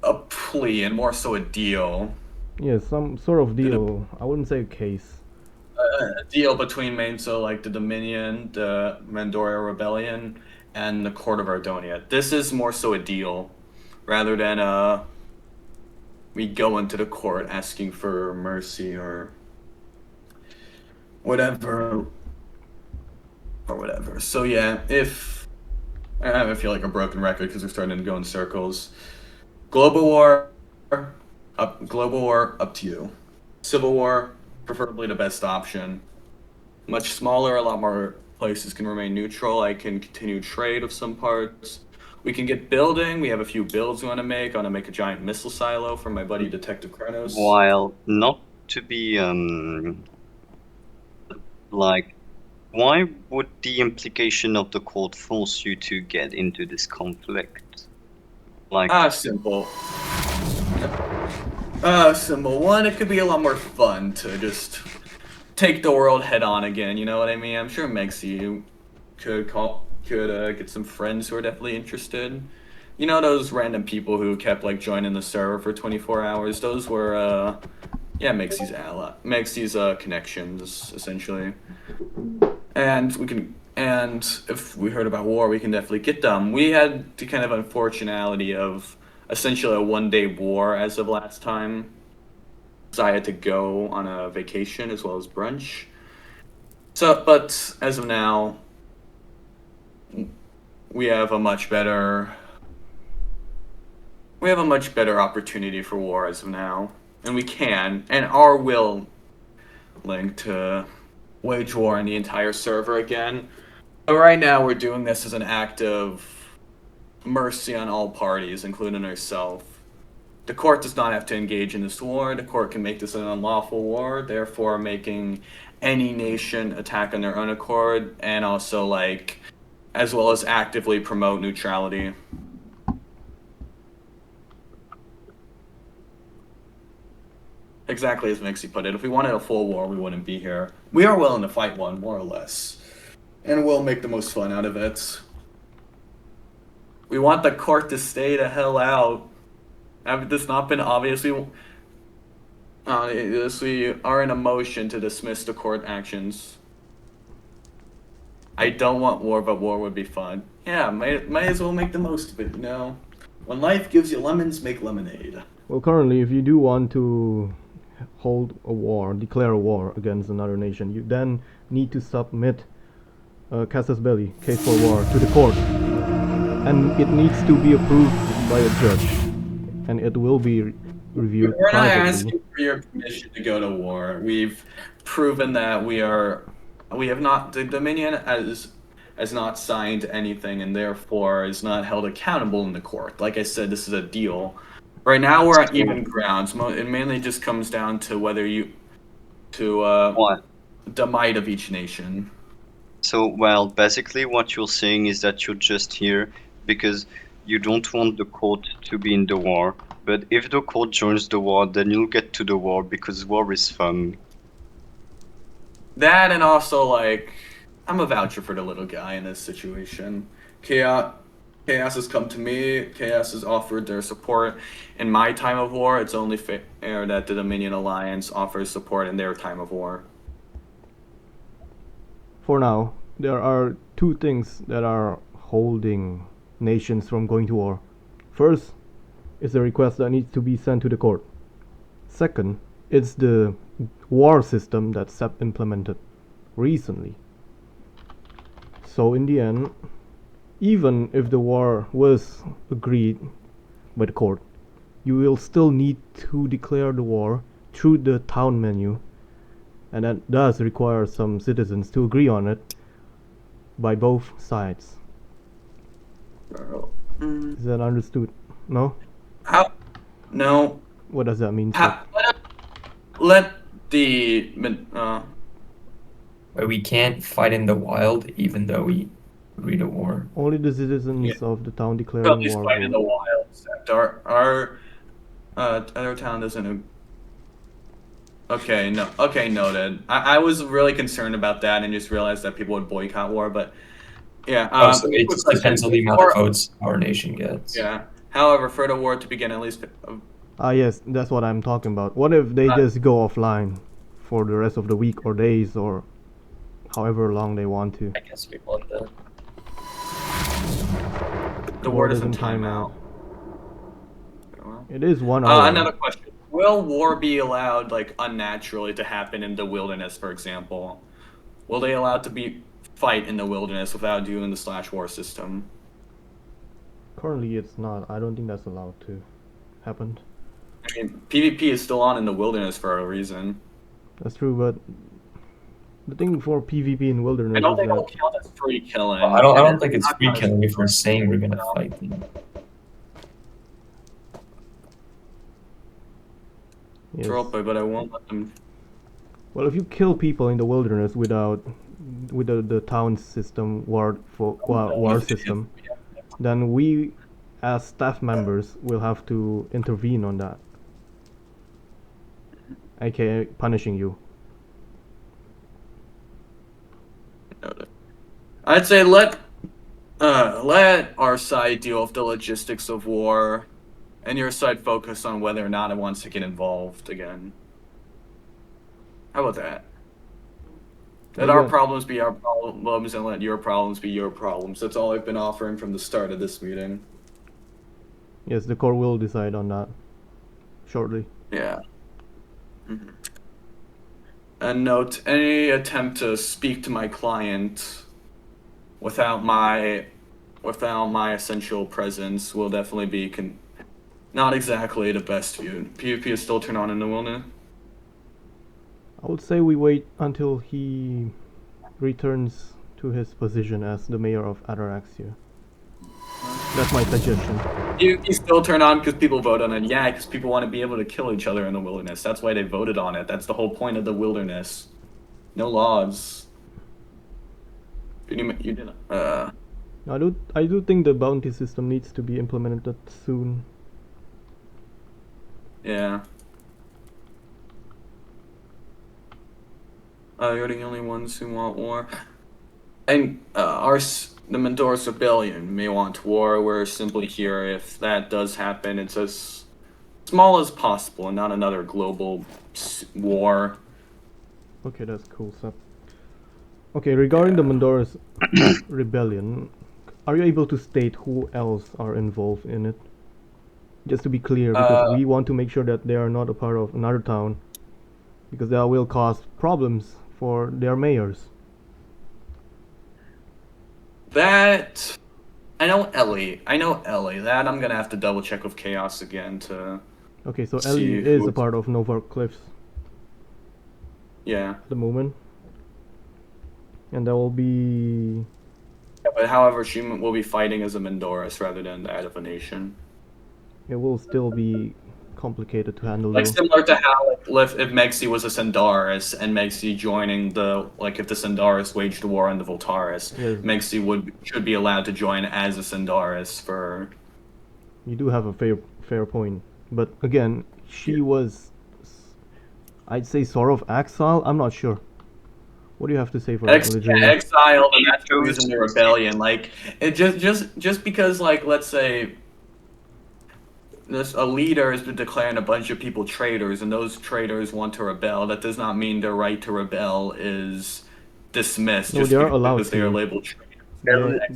a plea and more so a deal. Yes, some sort of deal. I wouldn't say a case. A deal between like the Dominion, the Mendoria Rebellion, and the Court of Ardonia. This is more so a deal, rather than we go into the court asking for mercy or whatever. So yeah, if I feel like a broken record because we're starting to go in circles. Global war, up to you. Civil war, preferably the best option. Much smaller, a lot more places can remain neutral. I can continue trade of some parts. We can get building. We have a few builds we want to make. I want to make a giant missile silo for my buddy Detective Kronos. While not to be like, why would the implication of the court force you to get into this conflict? Like, Simple. Simple. One, it could be a lot more fun to just take the world head on again. You know what I mean? I'm sure Mexi could get some friends who are definitely interested. You know those random people who kept like joining the server for 24 hours? Those were Mexi's connections essentially. And if we heard about war, we can definitely get them. We had the kind of unfortunality of essentially a one-day war as of last time. So I had to go on a vacation as well as brunch. So, but as of now, we have a much better opportunity for war as of now, and we can and are willing to wage war on the entire server again. But right now, we're doing this as an act of mercy on all parties, including ourselves. The court does not have to engage in this war. The court can make this an unlawful war, therefore making any nation attack on their own accord, and also as well as actively promote neutrality. Exactly as Mixie put it, if we wanted a full war, we wouldn't be here. We are willing to fight one, more or less. And we'll make the most fun out of it. We want the court to stay the hell out. Have this not been obviously... we are in a motion to dismiss the court actions. I don't want war, but war would be fun. Yeah, might as well make the most of it, you know? When life gives you lemons, make lemonade. Well, currently, if you do want to hold a war, declare a war against another nation, you then need to submit a casus belli, case for war, to the court. And it needs to be approved by a judge. And it will be reviewed We're not privately. asking for your permission to go to war. We've proven that the Dominion has not signed anything and therefore is not held accountable in the court. Like I said, this is a deal. Right now we're on even grounds. It mainly just comes down to whether you to What? the might of each nation. So, well, basically what you're saying is that you're just here because you don't want the court to be in the war. But if the court joins the war, then you'll get to the war because war is fun. That and also like I'm a voucher for the little guy in this situation. Chaos has come to me. Chaos has offered their support in my time of war. It's only fair that the Dominion Alliance offers support in their time of war. For now, there are two things that are holding nations from going to war. First, is a request that needs to be sent to the court. Second, it's the war system that SEP implemented recently. So in the end, even if the war was agreed by the court, you will still need to declare the war through the town menu, and that does require some citizens to agree on it by both sides. Is that understood? No? How? No. What does that mean? Let the Wait, we can't fight in the wild even though we agree to war. Only the citizens Yeah. of the town at declaring least war fight in will. the wild. Except our town doesn't. Okay, no. Okay, noted. I was really concerned about that and just realized that people would boycott war, but yeah. So it just depends on the amount of votes our nation gets. Yeah. However, for the war to begin, at least. Yes, that's what I'm talking about. What if they just go offline for the rest of the week or days or however long they want to? I guess we want that. The war doesn't time out. It is 1 hour. Another question. Will war be allowed, like, unnaturally to happen in the wilderness, for example? Will they allow to be fight in the wilderness without doing the /war system? Currently, it's not. I don't think that's allowed to happen. I mean, PvP is still on in the wilderness for a reason. That's true, but the thing for PvP in wilderness I don't is think that it'll count as free killing. I don't think it's free killing if we're saying we're gonna fight them. yes. But I won't let them. Well, if you kill people in the wilderness with the town system war system, then we as staff members will have to intervene on that, aka punishing you. I'd say let our side deal with the logistics of war, and your side focus on whether or not it wants to get involved again. How about that? Let our problems be our problems, and let your problems be your problems. That's all I've been offering from the start of this meeting. Yes, the court will decide on that shortly. Yeah. Mm-hmm. And note, any attempt to speak to my client without my essential presence will definitely be not exactly the best view. PvP is still turned on in the wilderness. I would say we wait until he returns to his position as the mayor of Ataraxia. That's my suggestion. He's still turned on because people vote on it. Yeah, because people want to be able to kill each other in the wilderness. That's why they voted on it. That's the whole point of the wilderness. No laws. You didn't. I do think the bounty system needs to be implemented soon. Yeah. You're the only ones who want war. And the Mendoris rebellion may want war. We're simply here. If that does happen, it's as small as possible and not another global war. Okay, that's cool, Sep. Okay, regarding the Mendoris rebellion, are you able to state who else are involved in it? Just to be clear, because we want to make sure that they are not a part of another town, because that will cause problems for their mayors. That I know Ellie. That I'm gonna have to double check with Chaos again to. Okay, so see Ellie is who- a part of Nova Cliffs Yeah. at the moment, and that will be. Yeah, but however, she will be fighting as a Mendoris rather than that of a nation. It will still be complicated to handle. Like though. similar to how if Megsi was a Mendoris and Megsi joining the if the Mendoris waged war on the Voltaris, Yes. Megsi should be allowed to join as a Mendoris for. You do have a fair point, but again, she was, I'd say, sort of exile. I'm not sure. What do you have to say for Legina? Exile, and that's the reason the rebellion. Like it just because let's say a leader has been declaring a bunch of people traitors, and those traitors want to rebel. That does not mean their right to rebel is dismissed No, just they are because allowed they are to. labeled traitors.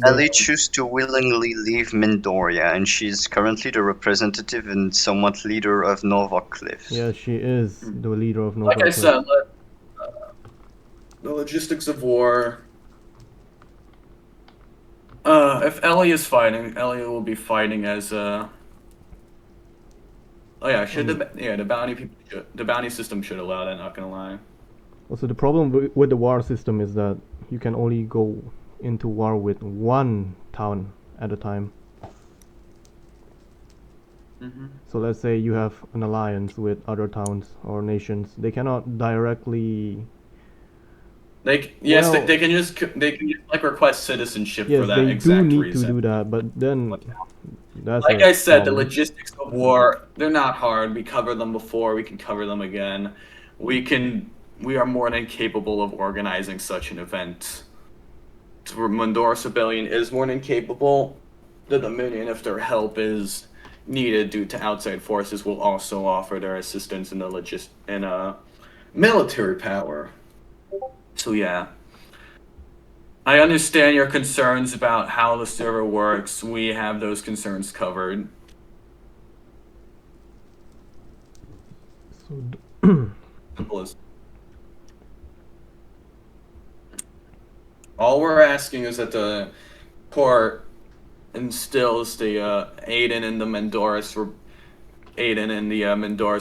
Ellie chose to willingly leave Mendoria, and she's currently the representative and somewhat leader of Nova Cliffs. Yeah, she is the leader of Nova. Like I said, the logistics of war. If Ellie is fighting, Ellie will be fighting as a. Oh yeah, the bounty system should allow that. Not gonna lie. Also, the problem with the war system is that you can only go into war with one town at a time. So let's say you have an alliance with other towns or nations. They cannot directly. They can just request citizenship Yes, for that they exact do need reason. to do that, but then that's Like a I said, the problem. logistics of war, they're not hard. We covered them before, we can cover them again. We are more than capable of organizing such an event. Mendoris Rebellion is more than capable. The Dominion, if their help is needed due to outside forces, will also offer their assistance in military power. So yeah. I understand your concerns about how the server works. We have those concerns covered. So All we're asking is that the court instills the Aiden and the Mendoris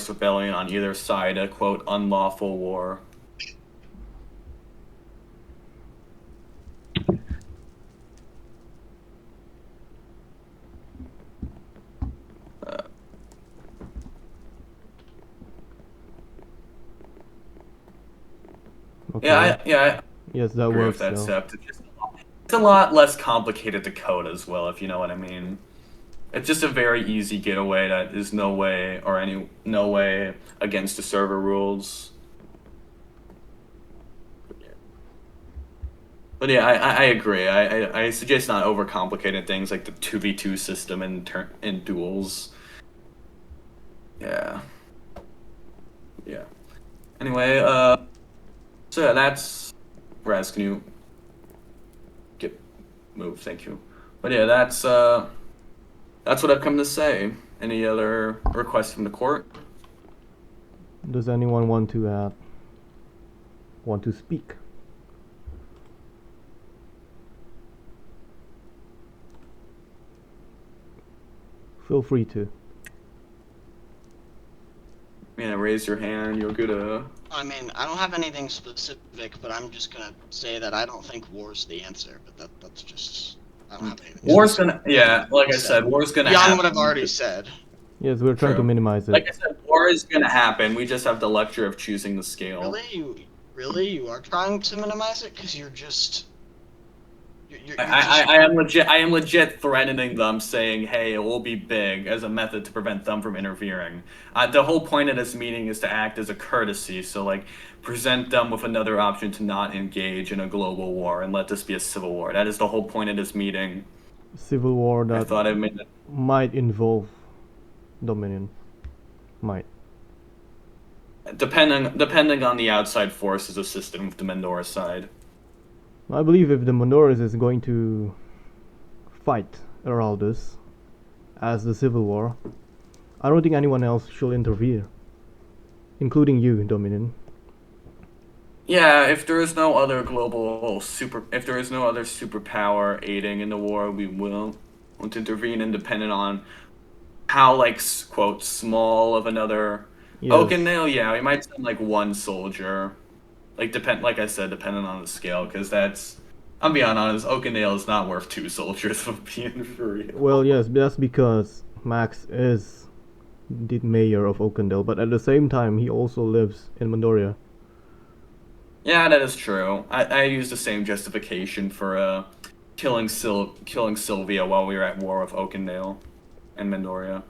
Rebellion on either side a quote unlawful war. okay. Yes, that agree works. with that though. step. It's a lot less complicated to code as well, if you know what I mean. It's just a very easy getaway that is no way against the server rules. But yeah, I agree. I suggest not overcomplicating things like the 2v2 system in duels. Yeah. Yeah. Anyway, so yeah, that's Raz, can you move? Thank you. But yeah, that's what I've come to say. Any other requests from the court? Does anyone want to speak? Feel free to. Yeah, raise your hand. You're good. I mean, I don't have anything specific, but I'm just gonna say that I don't think war's the answer. But that's just I don't have anything. War's gonna, yeah, like I said, war's gonna happen. Jan would have already said. Yes, we're trying to minimize it. Like I said, war is gonna happen. We just have the luxury of choosing the scale. Really, you are trying to minimize it because you're just. I am legit threatening them, saying, "Hey, it will be big," as a method to prevent them from interfering. The whole point of this meeting is to act as a courtesy, so present them with another option to not engage in a global war and let this be a civil war. That is the whole point of this meeting. Civil war that I thought I made it. Might involve Dominion. Might. Depending on the outside forces assisting with the Mendoris side. I believe if the Mendoris is going to fight Araldus as the Civil War, I don't think anyone else should interfere, including you, Dominion. Yeah, if there is no other superpower aiding in the war, we won't intervene, independent on how quote small of another. Yes. Oakendale, yeah, we might send one soldier. Like I said, depending on the scale, because I'm being honest, Oakendale is not worth 2 soldiers, of being for real. Well, yes, that's because Max is the mayor of Oakendale, but at the same time, he also lives in Mendoria. Yeah, that is true. I used the same justification for killing Sylvia while we were at war with Oakendale and Mendoria.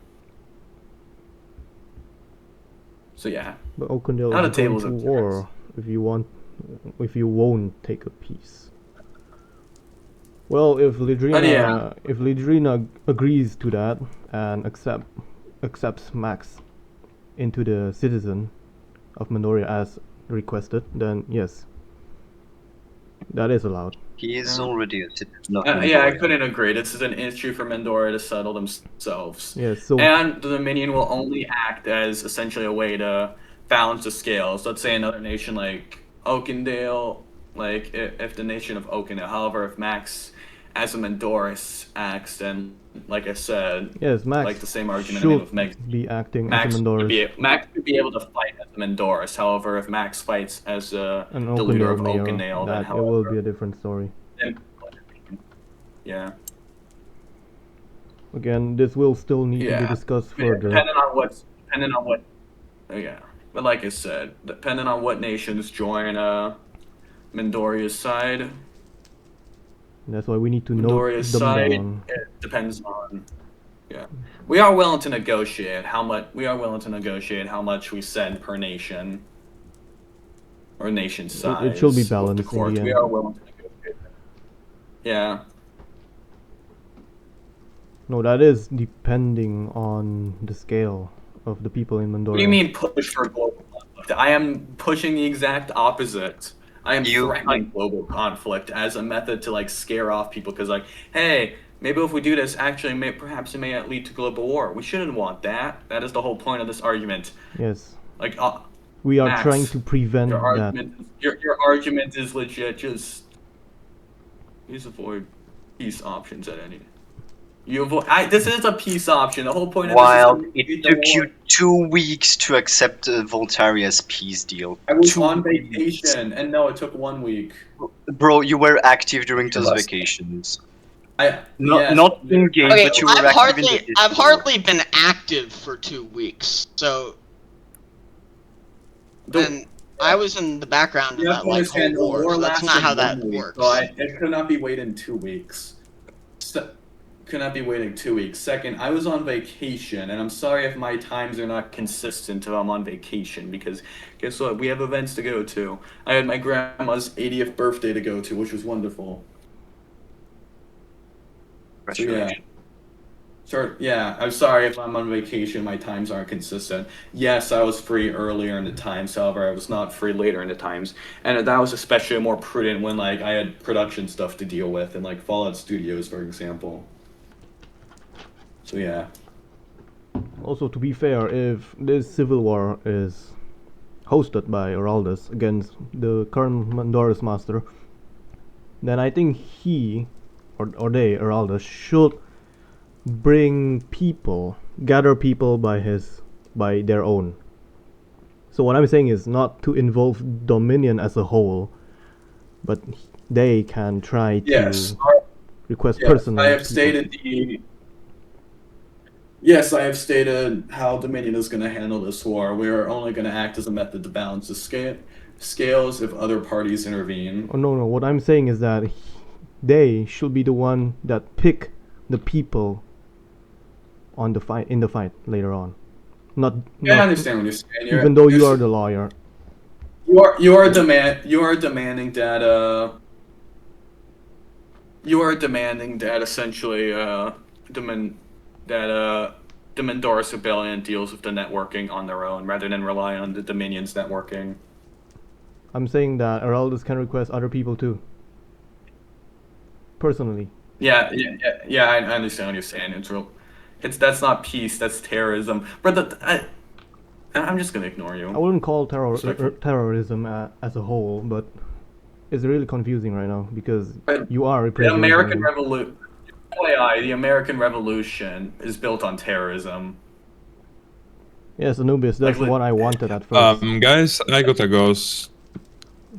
So yeah. But Oakendale Now is the going tables to have war if you won't take a peace. Well, if Lidrina agrees to that and accepts Max into the citizen of Mendoria as requested, then yes, that is allowed. He is already a citizen of Yeah, I Mendoria. couldn't agree. This is an issue for Mendoria to settle themselves. Yes, so And the Dominion will only act as essentially a way to balance the scales. Let's say another nation like Oakendale, like if the nation of Oakendale, however, if Max as a Mendoris acts, then like I said, yes, Max like the same argument I made with Meg, should be acting Max as a Mendoris. Max could be able to fight as a Mendoris. However, if Max fights as An the leader of mayor, Oakendale, then that it will be however, a different story. then, yeah. Again, this will still need to be discussed further. Depending on what, yeah. But like I said, depending on what nations join Mendoria's side, That's why we need to note Mendoria's them side, down. it depends on. Yeah, we are willing to negotiate how much we send per nation or nation size. It should be with the balanced in court. the We end. are willing to negotiate. Yeah. No, that is depending on the scale of the people in Mendoria. What do you mean push for global conflict? I am pushing the exact opposite. I am threatening global conflict as a method to like scare off people because like, hey, maybe if we do this, actually, perhaps it may lead to global war. We shouldn't want that. That is the whole point of this argument. Yes. Like, We are Max, trying to prevent your that. your argument is legit. Just please avoid peace options at any. You avoid. This is a peace option. The whole point of While this is it took you 2 weeks to accept Voltaria's peace deal. I was 2 on weeks. vacation, and no, it took 1 week. Bro, you were active during those vacations. Yes. Not in game, Okay, but you were active in the I've Discord. hardly been active for 2 weeks, so and I was in the background of You have that to like understand, the whole war. war So that's not lasted how that 1 week, works. so it could not be waiting 2 weeks. Could not be waiting 2 weeks. Second, I was on vacation, and I'm sorry if my times are not consistent if I'm on vacation, because guess what? We have events to go to. I had my grandma's 80th birthday to go to, which was wonderful. So yeah. Sure, yeah, I'm sorry if I'm on vacation, my times aren't consistent. Yes, I was free earlier in the times, however, I was not free later in the times. And that was especially more prudent when like I had production stuff to deal with, in like Fallout Studios, for example. So yeah. Also, to be fair, if this civil war is hosted by Araldus against the current Mendoris master, then I think he or they, Araldus, should gather people by their own. So what I'm saying is not to involve Dominion as a whole, but they can try to request personally. I have stated Yes, I have stated how Dominion is going to handle this war. We are only going to act as a method to balance the scales if other parties intervene. Oh no, what I'm saying is that they should be the one that pick the people in the fight later on. Not I understand what you're saying. Even though you are the lawyer. You are demanding that essentially the Mendoris Rebellion deals with the networking on their own rather than relying on the Dominion's networking. I'm saying that Araldus can request other people too. Personally. Yeah, I understand what you're saying. That's not peace, that's terrorism. But I'm just gonna ignore you. I wouldn't call terrorism as a whole, but it's really confusing right now because you are representing the American Revolution. The American Revolution is built on terrorism. Yes, Anubis, that's what I wanted at first. Guys, I gotta go.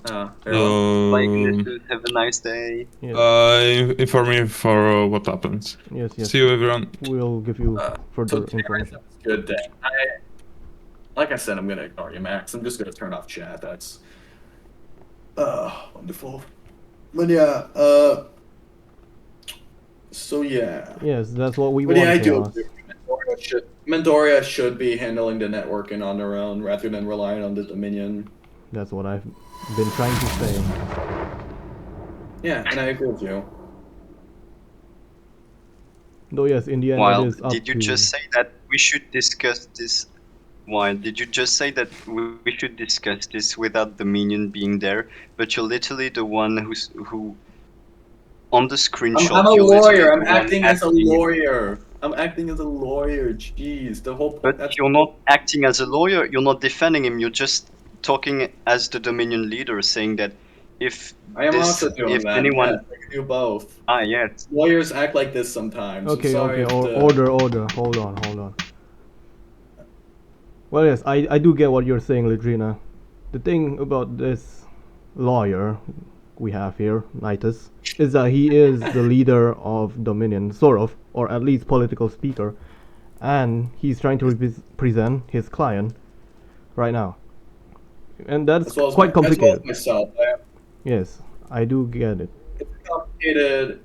Very well. Bye, Um, Ignatius. Have a nice day. Yes, inform me for what happens. yes, yes. See you, everyone. We'll give you So further today information. sounds good. Then like I said, I'm gonna ignore you, Max. I'm just gonna turn off chat. That's wonderful. But yeah, so yeah. Yes, that's what we But want, yeah, I do Chaos. agree. Mendoria should be handling the networking on their own rather than relying on the Dominion. That's what I've been trying to say. Yeah, and I agree with you. Though yes, in the end, it While is up did you to. just say that we should discuss this? Why did you just say that we should discuss this without the minion being there? But you're literally the one who on the screenshot. I'm a You're literally lawyer. I'm the one acting as a asking. lawyer. I'm acting as a lawyer. Jeez, the whole point. But you're not acting as a lawyer. You're not defending him. You're just talking as the Dominion leader, saying that if I am this, also doing if that. anyone, Yes, I can do both. yes, Lawyers act like this sometimes. I'm Okay, sorry okay, if the- order. Hold on. Well, yes, I do get what you're saying, Ladrina. The thing about this lawyer we have here, Nitus, is that he is the leader of Dominion, sort of, or at least political speaker, and he's trying to represent his client right now. And that's as well as quite complicated. As well as myself. Yes, I do get it. It's complicated.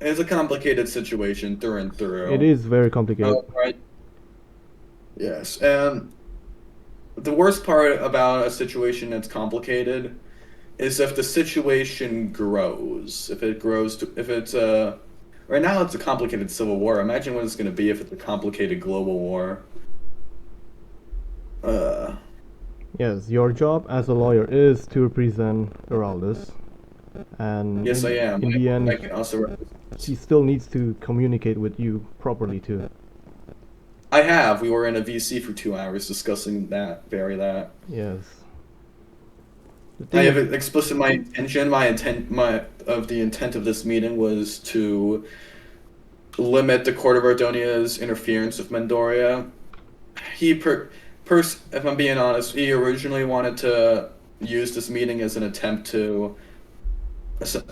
It's a complicated situation through and through. It is very complicated. Right. Yes, and the worst part about a situation that's complicated is if the situation grows. If it grows to, if it's right now it's a complicated civil war. Imagine what it's going to be if it's a complicated global war. Yes, your job as a lawyer is to represent Heraldus, and Yes, I am. in the I end, can also. he still needs to communicate with you properly too. I have. We were in a VC for 2 hours discussing that. Yes. The I thing have is- explicit my intention. The intent of this meeting was to limit the Court of Ardonia's interference with Mendoria. If I'm being honest, he originally wanted to use this meeting as an attempt to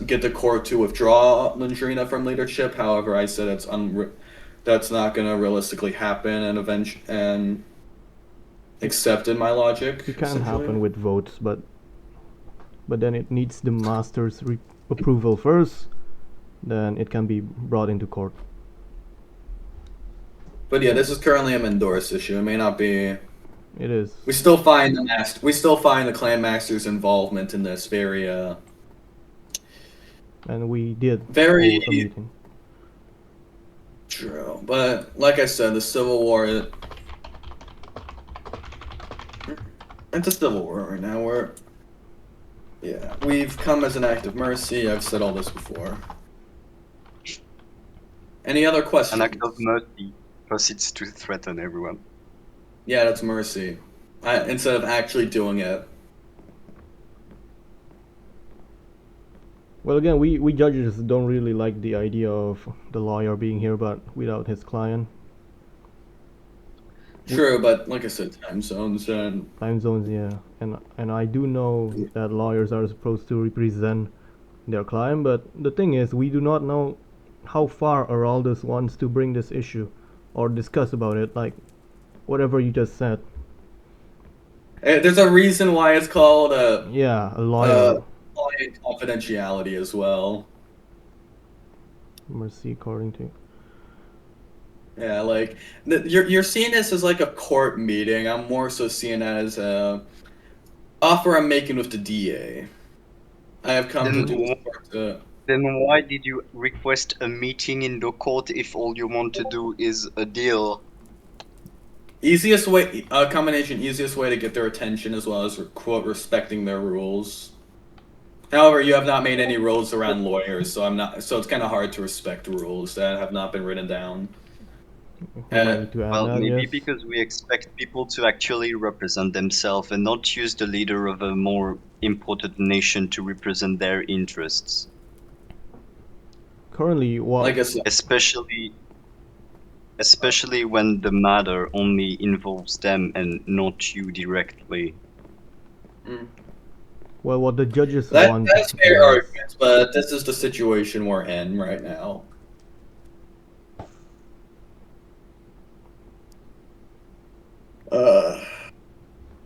get the court to withdraw Landrina from leadership. However, I said that's not going to realistically happen, and accepted my logic. it can essentially. happen with votes, but then it needs the master's approval first. Then it can be brought into court. But yeah, this is currently a Mendoris issue. It may not be. It is. We still find the clan master's involvement in this very And we did Very- hold a meeting. true. But like I said, the Civil War. It's a civil war right now. We've come as an act of mercy. I've said all this before. Any other questions? an act of mercy proceeds to threaten everyone. Yeah, that's mercy. Instead of actually doing it. Well, again, we judges don't really like the idea of the lawyer being here, but without his client. True, but like I said, time zones and Time zones, yeah, and I do know that lawyers are supposed to represent their client, but the thing is, we do not know how far Araldus wants to bring this issue, or discuss about it, like whatever you just said. there's a reason why it's called Yeah, a lawyer. client confidentiality as well. Mercy, according to. Yeah, like you're seeing this as like a court meeting. I'm more so seeing that as a offer I'm making with the DA. I have come to do Then why did you request a meeting in the court if all you want to do is a deal? easiest way, a combination easiest way to get their attention as well as quote respecting their rules. However, you have not made any rules around lawyers, so it's kind of hard to respect rules that have not been written down. We might need to add Well, that, maybe yes. because we expect people to actually represent themselves and not use the leader of a more important nation to represent their interests. Currently, what? Like I said, Especially when the matter only involves them and not you directly. Well, what the judges That's want fair is arguments, but this is the situation we're in right now.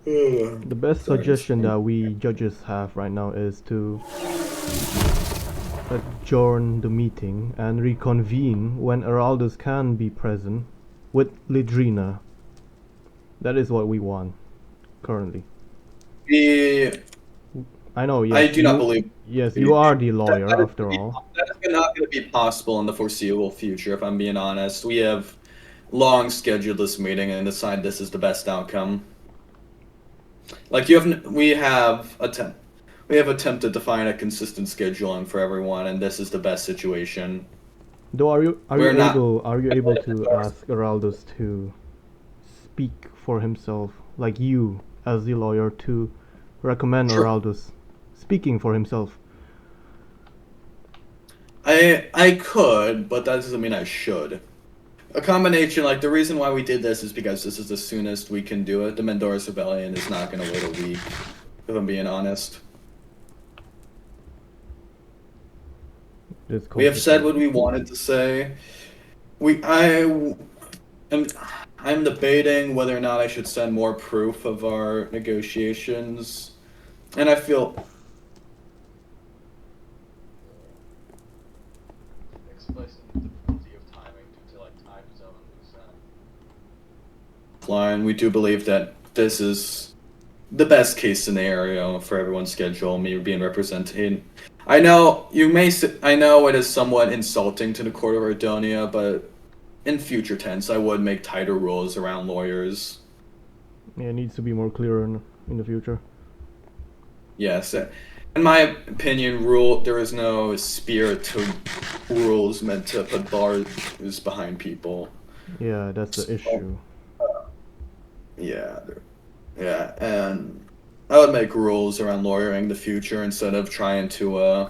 the best Sorry, suggestion that we judges have right now is to adjourn the meeting and reconvene when Araldus can be present with Lidrina. That is what we want currently. I know, yes. I do not believe. Yes, you are the lawyer That is after all. That is not going to be possible in the foreseeable future, if I'm being honest. We have long scheduled this meeting and decided this is the best outcome. Like we have attempted to find a consistent scheduling for everyone, and this is the best situation. Though are you not- able to ask Araldus to speak for himself, like you as the lawyer, to recommend Sure. Araldus speaking for himself? I could, but that doesn't mean I should. A combination, like the reason why we did this is because this is the soonest we can do it. The Mendoris Rebellion is not going to wait a week, if I'm being honest. We have said what we wanted to say. I'm debating whether or not I should send more proof of our negotiations, and I feel. We do believe that this is the best case scenario for everyone's schedule, me being represented. I know I know it is somewhat insulting to the Court of Ardonia, but in future tense, I would make tighter rules around lawyers. Yeah, it needs to be more clear in the future. Yes, in my opinion, there is no spirit to rules meant to put bars behind people. Yeah, that's the issue. Yeah, and I would make rules around lawyering in the future instead of trying to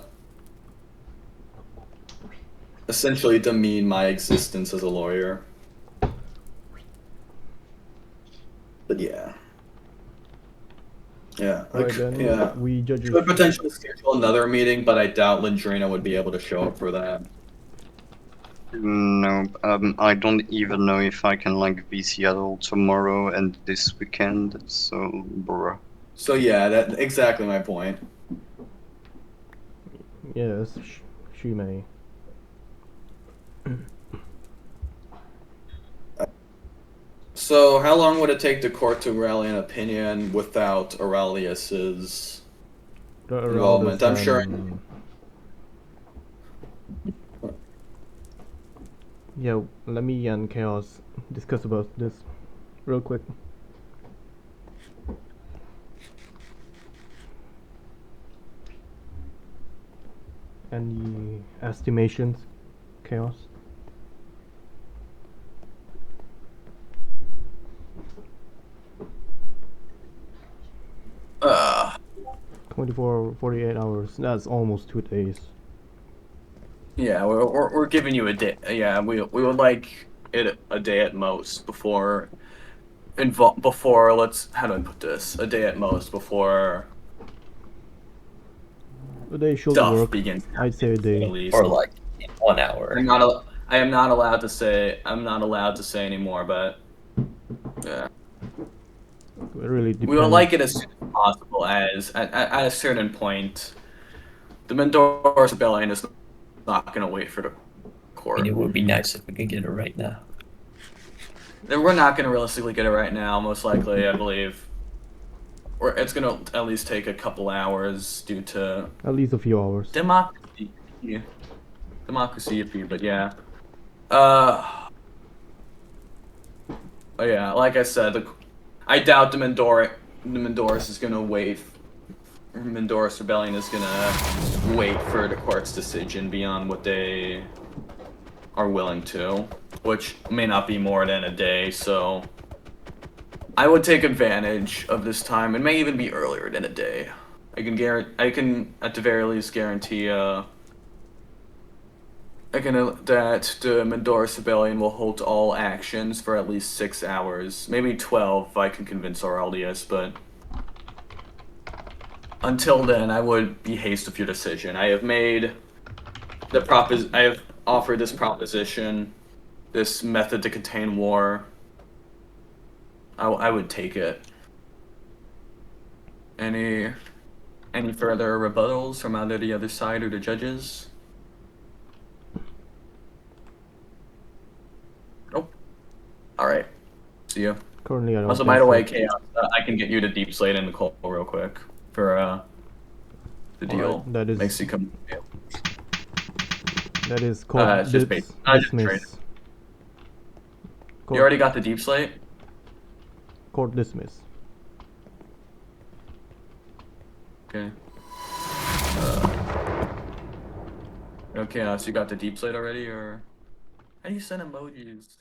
essentially demean my existence as a lawyer. But yeah. Alright then, yeah. we judges. Could potentially schedule another meeting, but I doubt Lindrina would be able to show up for that. No, I don't even know if I can like be Seattle tomorrow and this weekend. So, bruh. So yeah, that's exactly my point. Yes, she may. So how long would it take the court to rally an opinion without Aurelius's involvement? I'm sure. Yeah, let me and Chaos discuss about this real quick. Any estimations, Chaos? 24, 48 hours. That's almost 2 days. Yeah, we're giving you a day. Yeah, we would like it a day at most before. Let's, how do I put this? A day at most before A day should stuff work. begins. I'd say a At day. least. Or like 1 hour. I am not allowed to say. I'm not allowed to say anymore. But yeah, It really depends. we would like it as soon as possible. As at a certain point, the Mendoris Rebellion is not going to wait for the court. And it would be nice if we could get it right now. Then we're not going to realistically get it right now. Most likely, I believe. Or it's going to at least take a couple hours due to At least a few hours. democracy. Yeah. Democracy, but yeah. Yeah, like I said, I doubt the Mendoris is gonna wait. Mendoris Rebellion is gonna wait for the court's decision beyond what they are willing to, which may not be more than a day. So I would take advantage of this time. It may even be earlier than a day. I can at the very least guarantee that the Mendoris Rebellion will hold all actions for at least 6 hours, maybe 12 if I can convince Aurelius, but until then, I would be haste of your decision. I have made I have offered this proposition, this method to contain war. I would take it. Any further rebuttals from either the other side or the judges? Nope. All right. See ya. Currently, I don't Also, think by the so. way, Chaos, I can get you to deep slate in the call real quick for the deal. Alright, that is Mexican. that is court It's just dis- bait. I just dismiss. You already got the deep slate? Court dismiss. Okay. Okay, so you got the deep slate already, or how do you send emojis?